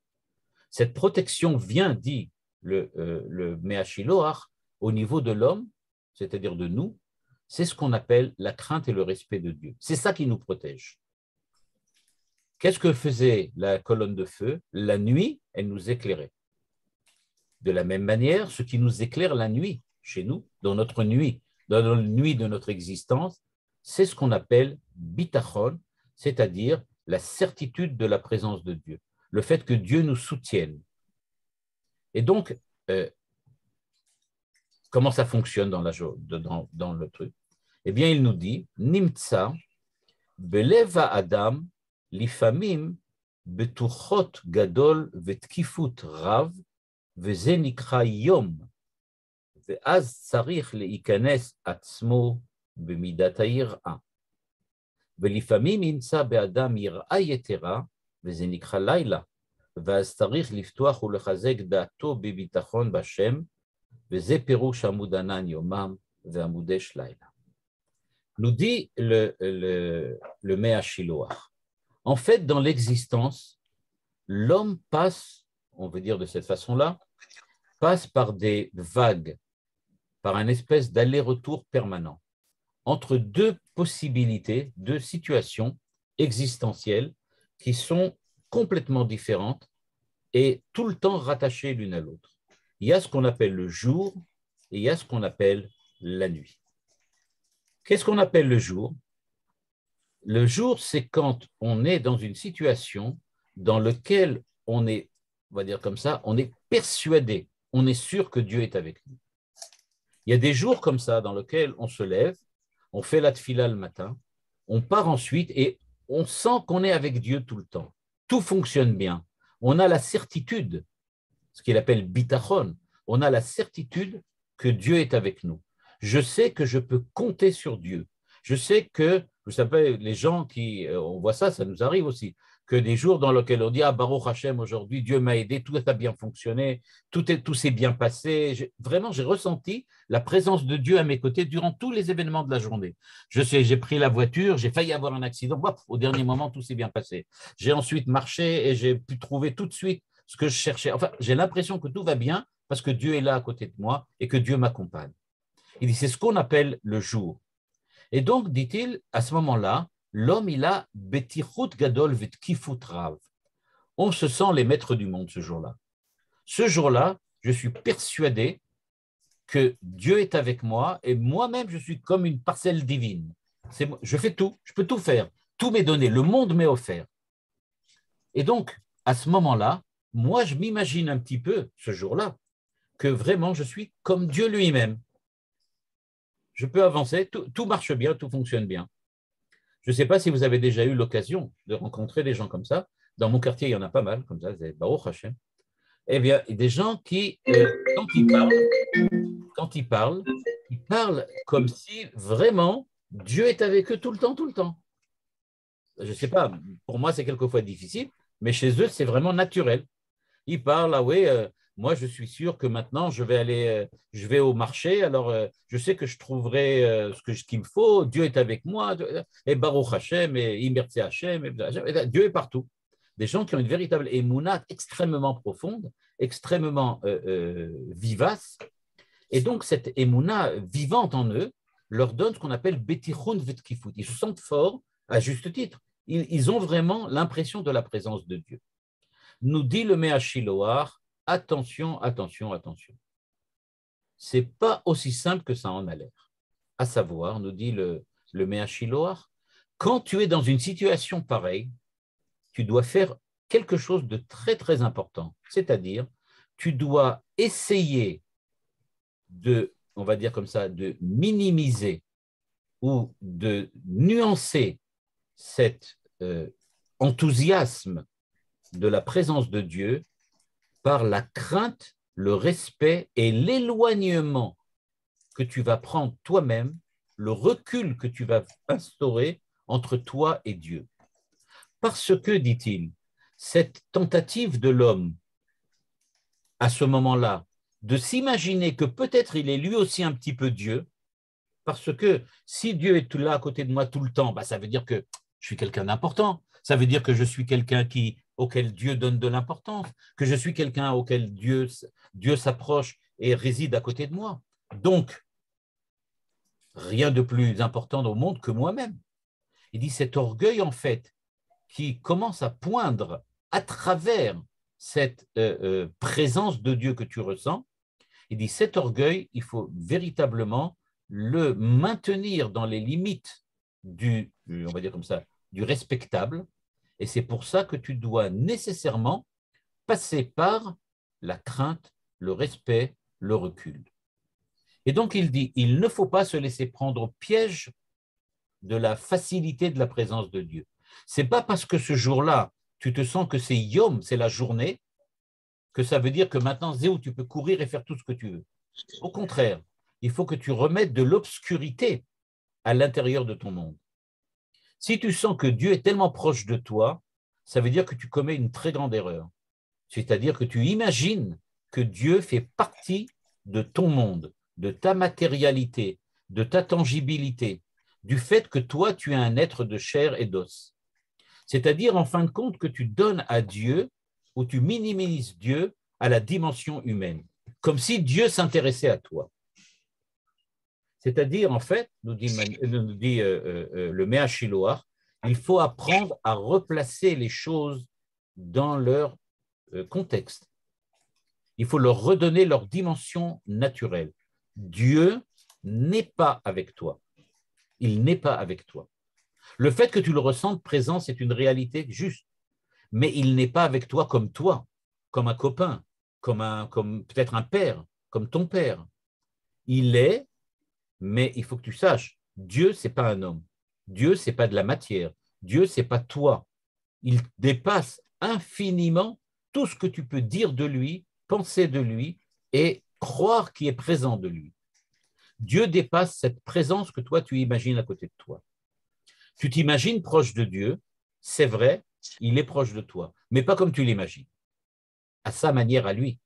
A: Cette protection vient, dit le Me'ashiloach, au niveau de l'homme, c'est-à-dire de nous, c'est ce qu'on appelle la crainte et le respect de Dieu. C'est ça qui nous protège. Qu'est-ce que faisait la colonne de feu? La nuit, elle nous éclairait. De la même manière, ce qui nous éclaire la nuit, chez nous, dans notre nuit, dans la nuit de notre existence, c'est ce qu'on appelle bitachon, c'est-à-dire la certitude de la présence de Dieu, le fait que Dieu nous soutienne. Et donc, comment ça fonctionne dans le truc? Eh bien, il nous dit, Nimtsa, beleva adam, lifamim, betuchot gadol, vetkifut rav, וזה נקרא יום, ואז צריך להיכנס עצמו במידת היראה. ולפעמים ימצא באדם יראה יתרה, וזה נקרא לילה, ואז צריך לפתוח ולחזק דעתו בביטחון בשם, וזה פירוש עמוד ענן יומם ועמוד אש לילה. Nous dit le Me'ashiloach. En fait, dans l'existence, l'homme passe, on veut dire de cette façon-là, passe par des vagues, par un espèce d'aller-retour permanent entre deux possibilités, deux situations existentielles qui sont complètement différentes et tout le temps rattachées l'une à l'autre. Il y a ce qu'on appelle le jour et il y a ce qu'on appelle la nuit. Qu'est-ce qu'on appelle le jour? Le jour, c'est quand on est dans une situation dans laquelle on est, on va dire comme ça, on est persuadé, on est sûr que Dieu est avec nous. Il y a des jours comme ça dans lesquels on se lève, on fait la tfila le matin, on part ensuite et on sent qu'on est avec Dieu tout le temps. Tout fonctionne bien. On a la certitude, ce qu'il appelle bitachon, on a la certitude que Dieu est avec nous. Je sais que je peux compter sur Dieu. Je sais que, vous savez, les gens qui, on voit ça, ça nous arrive aussi, que des jours dans lesquels on dit « Ah, Baruch Hashem, aujourd'hui, Dieu m'a aidé, tout a bien fonctionné, tout s'est bien passé. » Vraiment, j'ai ressenti la présence de Dieu à mes côtés durant tous les événements de la journée. Je sais, j'ai pris la voiture, j'ai failli avoir un accident, au dernier moment, tout s'est bien passé. J'ai ensuite marché et j'ai pu trouver tout de suite ce que je cherchais. Enfin, j'ai l'impression que tout va bien parce que Dieu est là à côté de moi et que Dieu m'accompagne. Il dit, c'est ce qu'on appelle le jour. Et donc, dit-il, à ce moment-là, l'homme, il a betichut gadol vetkifut rav. On se sent les maîtres du monde ce jour-là. Ce jour-là, je suis persuadé que Dieu est avec moi et moi-même, je suis comme une parcelle divine. Je fais tout, je peux tout faire. Tout m'est donné, le monde m'est offert. Et donc, à ce moment-là, moi, je m'imagine un petit peu, ce jour-là, que vraiment, je suis comme Dieu lui-même. Je peux avancer, tout marche bien, tout fonctionne bien. Je ne sais pas si vous avez déjà eu l'occasion de rencontrer des gens comme ça. Dans mon quartier, il y en a pas mal, comme ça, c'est Baruch Hashem. Eh bien, des gens qui, quand ils parlent comme si vraiment Dieu est avec eux tout le temps, tout le temps. Je ne sais pas, pour moi, c'est quelquefois difficile, mais chez eux, c'est vraiment naturel. Ils parlent, ah oui, moi, je suis sûr que maintenant, je vais au marché, alors je sais que je trouverai ce qu'il me faut, Dieu est avec moi, et Baruch Hashem, et Imertse Hashem, et Dieu est partout. Des gens qui ont une véritable émouna extrêmement profonde, extrêmement vivace, et donc cette émouna vivante en eux leur donne ce qu'on appelle Betichun Vetkifut. Ils se sentent forts, à juste titre. Ils ont vraiment l'impression de la présence de Dieu. Nous dit le Mea Shiloach, attention, attention, attention. Ce n'est pas aussi simple que ça en a l'air. À savoir, nous dit le Mea Shiloach, quand tu es dans une situation pareille, tu dois faire quelque chose de très, très important. C'est-à-dire, tu dois essayer de, on va dire comme ça, de minimiser ou de nuancer cet enthousiasme de la présence de Dieu par la crainte, le respect et l'éloignement que tu vas prendre toi-même, le recul que tu vas instaurer entre toi et Dieu. Parce que, dit-il, cette tentative de l'homme, à ce moment-là, de s'imaginer que peut-être il est lui aussi un petit peu Dieu, parce que si Dieu est là à côté de moi tout le temps, ça veut dire que je suis quelqu'un d'important, ça veut dire que je suis quelqu'un auquel Dieu donne de l'importance, que je suis quelqu'un auquel Dieu s'approche et réside à côté de moi. Donc, rien de plus important au monde que moi-même. Il dit cet orgueil, en fait, qui commence à poindre à travers cette présence de Dieu que tu ressens, il dit cet orgueil, il faut véritablement le maintenir dans les limites on va dire comme ça, du respectable, et c'est pour ça que tu dois nécessairement passer par la crainte, le respect, le recul. Et donc il dit, il ne faut pas se laisser prendre au piège de la facilité de la présence de Dieu. C'est pas parce que ce jour-là, tu te sens que c'est Yom, c'est la journée, que ça veut dire que maintenant, Zéou, tu peux courir et faire tout ce que tu veux. Au contraire, il faut que tu remettes de l'obscurité à l'intérieur de ton monde. Si tu sens que Dieu est tellement proche de toi, ça veut dire que tu commets une très grande erreur. C'est-à-dire que tu imagines que Dieu fait partie de ton monde, de ta matérialité, de ta tangibilité, du fait que toi, tu es un être de chair et d'os. C'est-à-dire, en fin de compte, que tu donnes à Dieu ou tu minimises Dieu à la dimension humaine, comme si Dieu s'intéressait à toi. C'est-à-dire, en fait, nous dit le Mea Shiloach, il faut apprendre à replacer les choses dans leur contexte. Il faut leur redonner leur dimension naturelle. Dieu n'est pas avec toi. Il n'est pas avec toi. Le fait que tu le ressentes présent, c'est une réalité juste. Mais il n'est pas avec toi, comme un copain, comme peut-être un père, comme ton père. Il est, mais il faut que tu saches, Dieu, ce n'est pas un homme. Dieu, ce n'est pas de la matière. Dieu, ce n'est pas toi. Il dépasse infiniment tout ce que tu peux dire de lui, penser de lui et croire qu'il est présent de lui. Dieu dépasse cette présence que toi, tu imagines à côté de toi. Tu t'imagines proche de Dieu, c'est vrai, il est proche de toi, mais pas comme tu l'imagines, à sa manière à lui,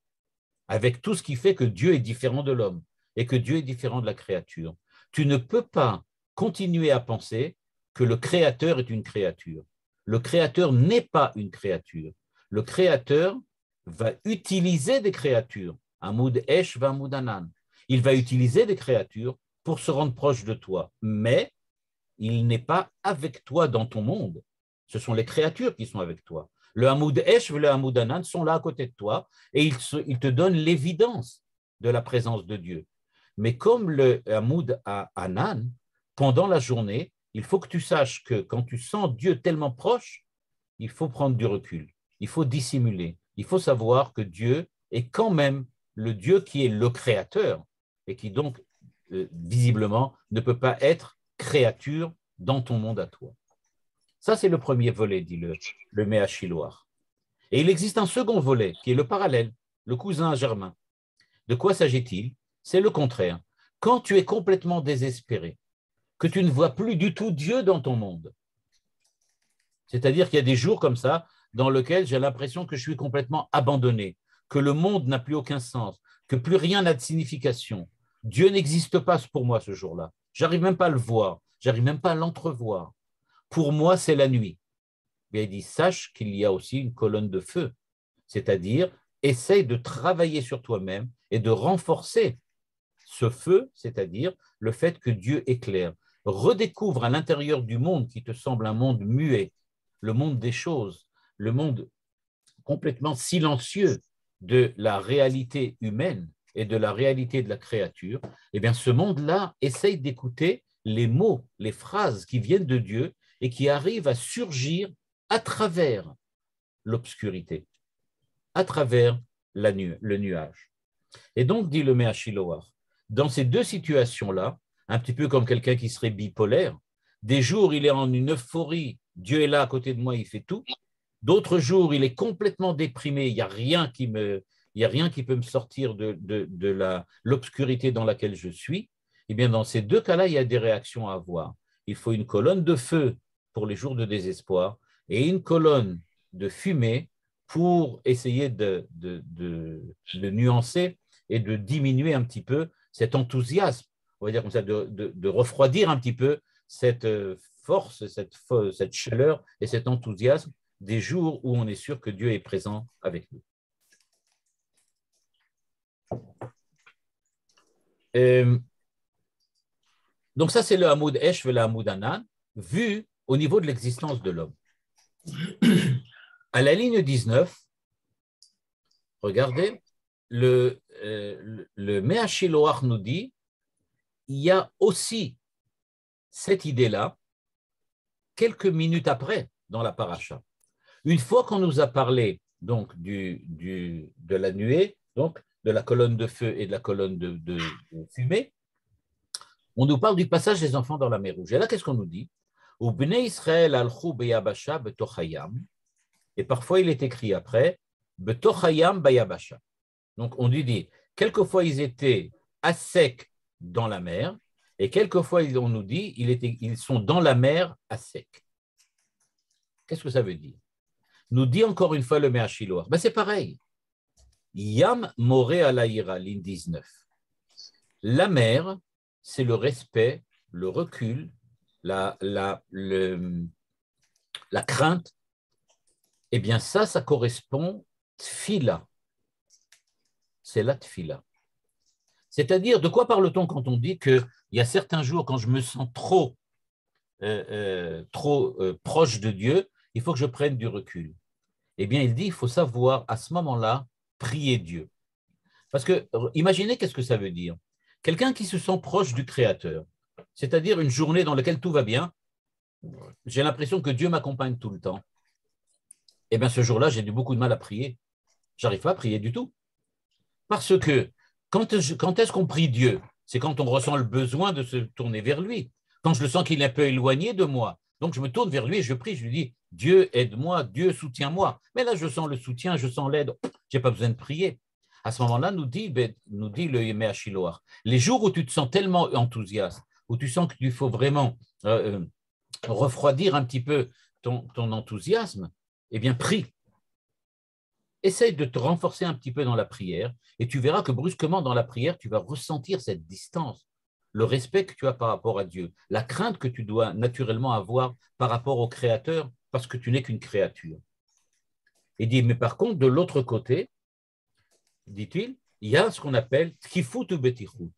A: avec tout ce qui fait que Dieu est différent de l'homme et que Dieu est différent de la créature. Tu ne peux pas continuer à penser que le Créateur est une créature. Le Créateur n'est pas une créature. Le Créateur va utiliser des créatures. Amoud Esh va Amoud Anan. Il va utiliser des créatures pour se rendre proche de toi, mais il n'est pas avec toi dans ton monde. Ce sont les créatures qui sont avec toi. Le Hamoud Esh et le Hamoud Anan sont là à côté de toi et ils te donnent l'évidence de la présence de Dieu. Mais comme le Hamoud Anan, pendant la journée, il faut que tu saches que quand tu sens Dieu tellement proche, il faut prendre du recul, il faut dissimuler, il faut savoir que Dieu est quand même le Dieu qui est le créateur et qui donc, visiblement, ne peut pas être créature dans ton monde à toi. Ça, c'est le premier volet, dit le Mea Shiloach. Et il existe un second volet, qui est le parallèle, le cousin germain. De quoi s'agit-il? C'est le contraire. Quand tu es complètement désespéré, que tu ne vois plus du tout Dieu dans ton monde, c'est-à-dire qu'il y a des jours comme ça, dans lesquels j'ai l'impression que je suis complètement abandonné, que le monde n'a plus aucun sens, que plus rien n'a de signification. Dieu n'existe pas pour moi ce jour-là. J'arrive même pas à le voir, j'arrive même pas à l'entrevoir. Pour moi, c'est la nuit. Bien, il dit, sache qu'il y a aussi une colonne de feu, c'est-à-dire essaye de travailler sur toi-même et de renforcer ce feu, c'est-à-dire le fait que Dieu éclaire. Redécouvre à l'intérieur du monde qui te semble un monde muet, le monde des choses, le monde complètement silencieux de la réalité humaine et de la réalité de la créature, eh bien ce monde-là essaye d'écouter les mots, les phrases qui viennent de Dieu et qui arrivent à surgir à travers l'obscurité, à travers le nuage. Et donc, dit le Méachiloar, dans ces deux situations-là, un petit peu comme quelqu'un qui serait bipolaire, des jours, il est en une euphorie, Dieu est là à côté de moi, il fait tout. D'autres jours, il est complètement déprimé, il n'y a rien qui peut me sortir de l'obscurité dans laquelle je suis. Eh bien, dans ces deux cas-là, il y a des réactions à avoir. Il faut une colonne de feu pour les jours de désespoir et une colonne de fumée pour essayer de nuancer et de diminuer un petit peu cet enthousiasme, on va dire comme ça, de refroidir un petit peu cette force, cette chaleur et cet enthousiasme des jours où on est sûr que Dieu est présent avec nous. Donc ça, c'est le Hamoud Esh et le Hamoud Anan, vu au niveau de l'existence de l'homme. À la ligne 19, regardez, le Méachiloach nous dit, il y a aussi cette idée-là, quelques minutes après, dans la paracha. Une fois qu'on nous a parlé donc, de la nuée, donc de la colonne de feu et de la colonne de fumée, on nous parle du passage des enfants dans la mer Rouge. Et là, qu'est-ce qu'on nous dit? Et parfois, il est écrit après, Betochayam bayabasha. Donc, on dit, quelquefois, ils étaient à sec dans la mer, et quelquefois, on nous dit, ils sont dans la mer à sec. Qu'est-ce que ça veut dire? Nous dit encore une fois le Méachiloach. Ben, c'est pareil. Yam more alaïra, ligne 19. La mer, c'est le respect, le recul, la crainte. Eh bien, ça correspond tfila. C'est la tfila. C'est-à-dire, de quoi parle-t-on quand on dit qu'il y a certains jours, quand je me sens trop proche de Dieu, il faut que je prenne du recul. Eh bien, il dit, il faut savoir à ce moment-là prier Dieu. Parce que, imaginez qu'est-ce que ça veut dire. Quelqu'un qui se sent proche du Créateur, c'est-à-dire une journée dans laquelle tout va bien, j'ai l'impression que Dieu m'accompagne tout le temps. Eh bien, ce jour-là, j'ai beaucoup de mal à prier. J'arrive pas à prier du tout. Parce que quand est-ce qu'on prie Dieu? C'est quand on ressent le besoin de se tourner vers lui. Quand je le sens qu'il est un peu éloigné de moi. Donc, je me tourne vers lui et je prie. Je lui dis, Dieu, aide-moi, Dieu, soutiens-moi. Mais là, je sens le soutien, je sens l'aide. Je n'ai pas besoin de prier. À ce moment-là, nous dit le Yemé Shiloach, les jours où tu te sens tellement enthousiaste, où tu sens qu'il faut vraiment refroidir un petit peu ton enthousiasme, eh bien, prie. Essaye de te renforcer un petit peu dans la prière et tu verras que brusquement, dans la prière, tu vas ressentir cette distance, le respect que tu as par rapport à Dieu, la crainte que tu dois naturellement avoir par rapport au Créateur parce que tu n'es qu'une créature. Il dit, mais par contre, de l'autre côté, dit-il, il y a ce qu'on appelle tkifut ou betichut.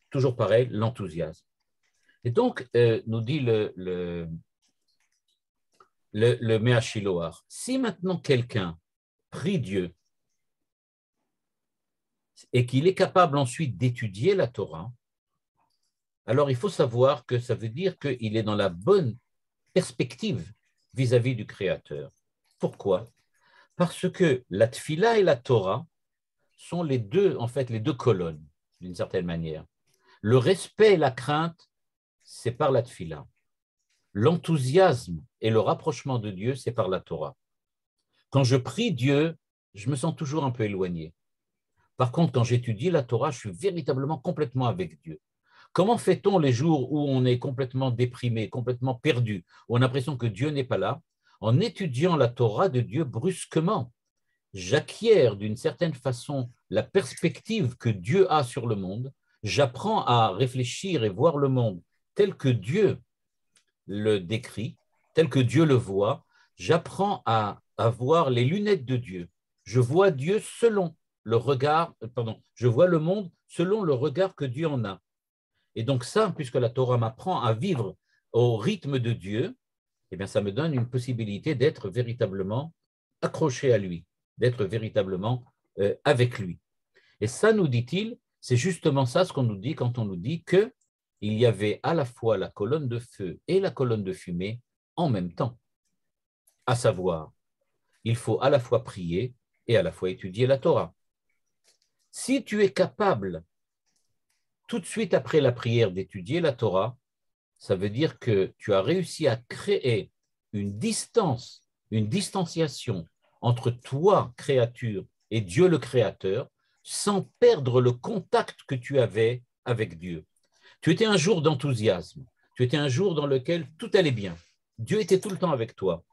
A: Toujours pareil, l'enthousiasme. Et donc, nous dit le Méachiloach, si maintenant quelqu'un prie Dieu et qu'il est capable ensuite d'étudier la Torah, alors il faut savoir que ça veut dire qu'il est dans la bonne perspective vis-à-vis du Créateur. Pourquoi? Parce que la Tfila et la Torah sont les deux colonnes, d'une certaine manière. Le respect et la crainte, c'est par la Tfila. L'enthousiasme et le rapprochement de Dieu, c'est par la Torah. Quand je prie Dieu, je me sens toujours un peu éloigné. Par contre, quand j'étudie la Torah, je suis véritablement complètement avec Dieu. Comment fait-on les jours où on est complètement déprimé, complètement perdu, où on a l'impression que Dieu n'est pas là? En étudiant la Torah de Dieu brusquement, j'acquiers d'une certaine façon la perspective que Dieu a sur le monde, j'apprends à réfléchir et voir le monde tel que Dieu le décrit, tel que Dieu le voit, j'apprends à avoir les lunettes de Dieu. Je vois Dieu selon le regard, je vois le monde selon le regard que Dieu en a. Et donc ça, puisque la Torah m'apprend à vivre au rythme de Dieu, eh bien ça me donne une possibilité d'être véritablement accroché à lui, d'être véritablement avec lui. Et ça, nous dit-il, c'est justement ça ce qu'on nous dit quand on nous dit que il y avait à la fois la colonne de feu et la colonne de fumée en même temps. À savoir, il faut à la fois prier et à la fois étudier la Torah. Si tu es capable, tout de suite après la prière, d'étudier la Torah, ça veut dire que tu as réussi à créer une distance, une distanciation entre toi, créature, et Dieu le Créateur, sans perdre le contact que tu avais avec Dieu. Tu étais un jour d'enthousiasme, tu étais un jour dans lequel tout allait bien. Dieu était tout le temps avec toi,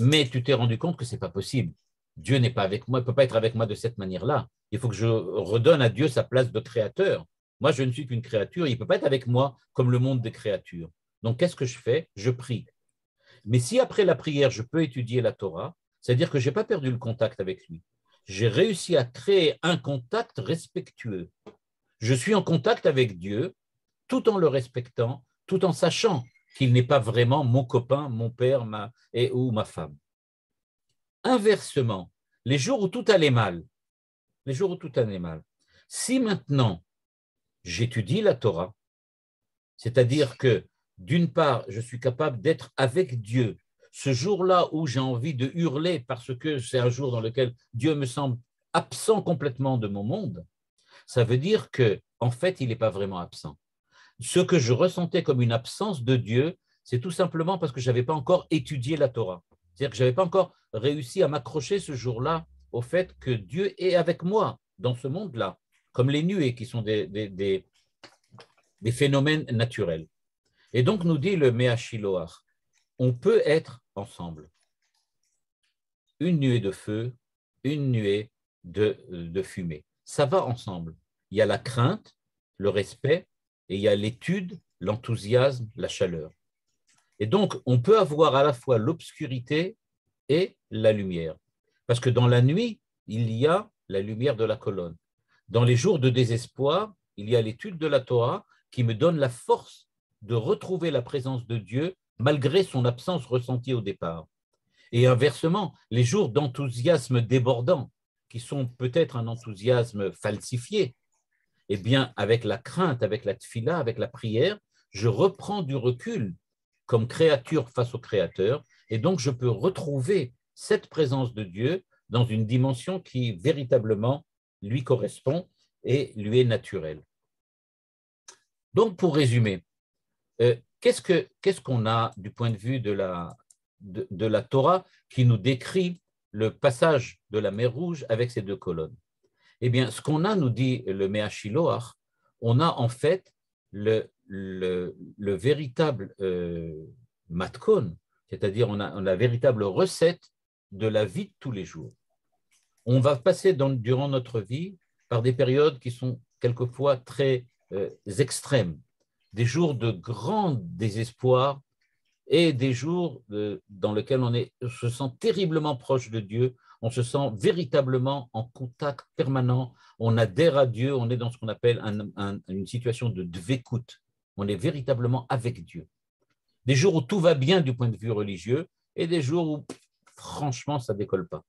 A: mais tu t'es rendu compte que ce n'est pas possible. Dieu n'est pas avec moi, il ne peut pas être avec moi de cette manière-là. Il faut que je redonne à Dieu sa place de créateur. Moi, je ne suis qu'une créature, il ne peut pas être avec moi comme le monde des créatures. Donc, qu'est-ce que je fais? Je prie. Mais si après la prière, je peux étudier la Torah, c'est-à-dire que je n'ai pas perdu le contact avec lui. J'ai réussi à créer un contact respectueux. Je suis en contact avec Dieu tout en le respectant, tout en sachant qu'il n'est pas vraiment mon copain, mon père ou ma femme. Inversement, les jours où tout allait mal, si maintenant j'étudie la Torah, c'est-à-dire que d'une part, je suis capable d'être avec Dieu, ce jour-là où j'ai envie de hurler parce que c'est un jour dans lequel Dieu me semble absent complètement de mon monde, ça veut dire que en fait, il n'est pas vraiment absent. Ce que je ressentais comme une absence de Dieu, c'est tout simplement parce que je n'avais pas encore étudié la Torah. C'est-à-dire que je n'avais pas encore réussi à m'accrocher ce jour-là au fait que Dieu est avec moi dans ce monde-là, comme les nuées qui sont des phénomènes naturels. Et donc, nous dit le Mea Shiloach, on peut être ensemble. Une nuée de feu, une nuée de fumée. Ça va ensemble. Il y a la crainte, le respect, et il y a l'étude, l'enthousiasme, la chaleur. Et donc, on peut avoir à la fois l'obscurité et la lumière. Parce que dans la nuit, il y a la lumière de la colonne. Dans les jours de désespoir, il y a l'étude de la Torah qui me donne la force de retrouver la présence de Dieu malgré son absence ressentie au départ. Et inversement, les jours d'enthousiasme débordant, qui sont peut-être un enthousiasme falsifié, eh bien, avec la crainte, avec la tfila, avec la prière, je reprends du recul comme créature face au Créateur, et donc je peux retrouver cette présence de Dieu dans une dimension qui véritablement lui correspond et lui est naturelle. Donc, pour résumer, qu'est-ce qu'on a du point de vue de la Torah qui nous décrit le passage de la mer Rouge avec ces deux colonnes? Eh bien, ce qu'on a, nous dit le Mea Shiloach, on a en fait le véritable matkon, c'est-à-dire on a la véritable recette de la vie de tous les jours. On va passer durant notre vie par des périodes qui sont quelquefois très extrêmes, des jours de grand désespoir et des jours dans lesquels on se sent terriblement proche de Dieu, on se sent véritablement en contact permanent, on adhère à Dieu, on est dans ce qu'on appelle une situation de dvekut, on est véritablement avec Dieu. Des jours où tout va bien du point de vue religieux et des jours où, franchement, ça ne décolle pas.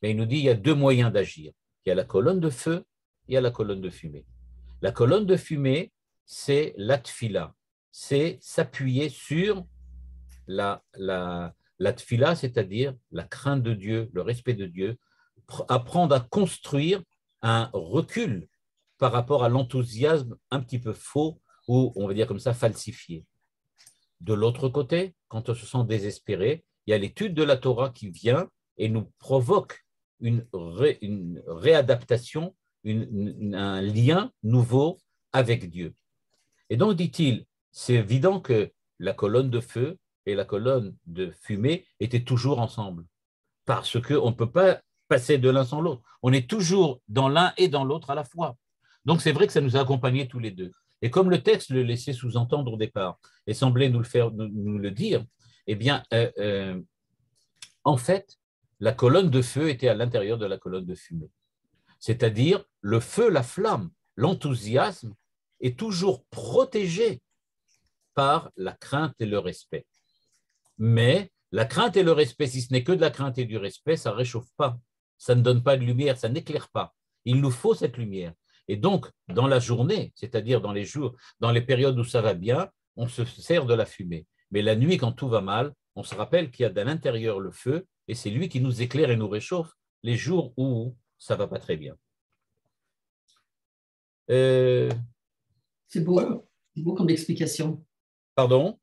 A: Mais il nous dit qu'il y a deux moyens d'agir. Il y a la colonne de feu, il y a la colonne de fumée. La colonne de fumée, c'est la tfila, c'est s'appuyer sur la tfila, c'est-à-dire la crainte de Dieu, le respect de Dieu, apprendre à construire un recul par rapport à l'enthousiasme un petit peu faux ou, on va dire comme ça, falsifié. De l'autre côté, quand on se sent désespéré, il y a l'étude de la Torah qui vient et nous provoque une réadaptation, un lien nouveau avec Dieu. Et donc, dit-il, c'est évident que la colonne de feu et la colonne de fumée étaient toujours ensemble, parce qu'on ne peut pas passer de l'un sans l'autre. On est toujours dans l'un et dans l'autre à la fois. Donc, c'est vrai que ça nous a accompagnés tous les deux. Et comme le texte le laissait sous-entendre au départ et semblait nous le dire, eh bien, en fait, la colonne de feu était à l'intérieur de la colonne de fumée. C'est-à-dire, le feu, la flamme, l'enthousiasme est toujours protégé par la crainte et le respect. Mais la crainte et le respect, si ce n'est que de la crainte et du respect, ça ne réchauffe pas, ça ne donne pas de lumière, ça n'éclaire pas. Il nous faut cette lumière. Et donc, dans la journée, c'est-à-dire dans les jours, dans les périodes où ça va bien, on se sert de la fumée. Mais la nuit, quand tout va mal, on se rappelle qu'il y a à l'intérieur le feu et c'est lui qui nous éclaire et nous réchauffe les jours où ça ne va pas très bien.
B: C'est beau comme explication.
A: Pardon?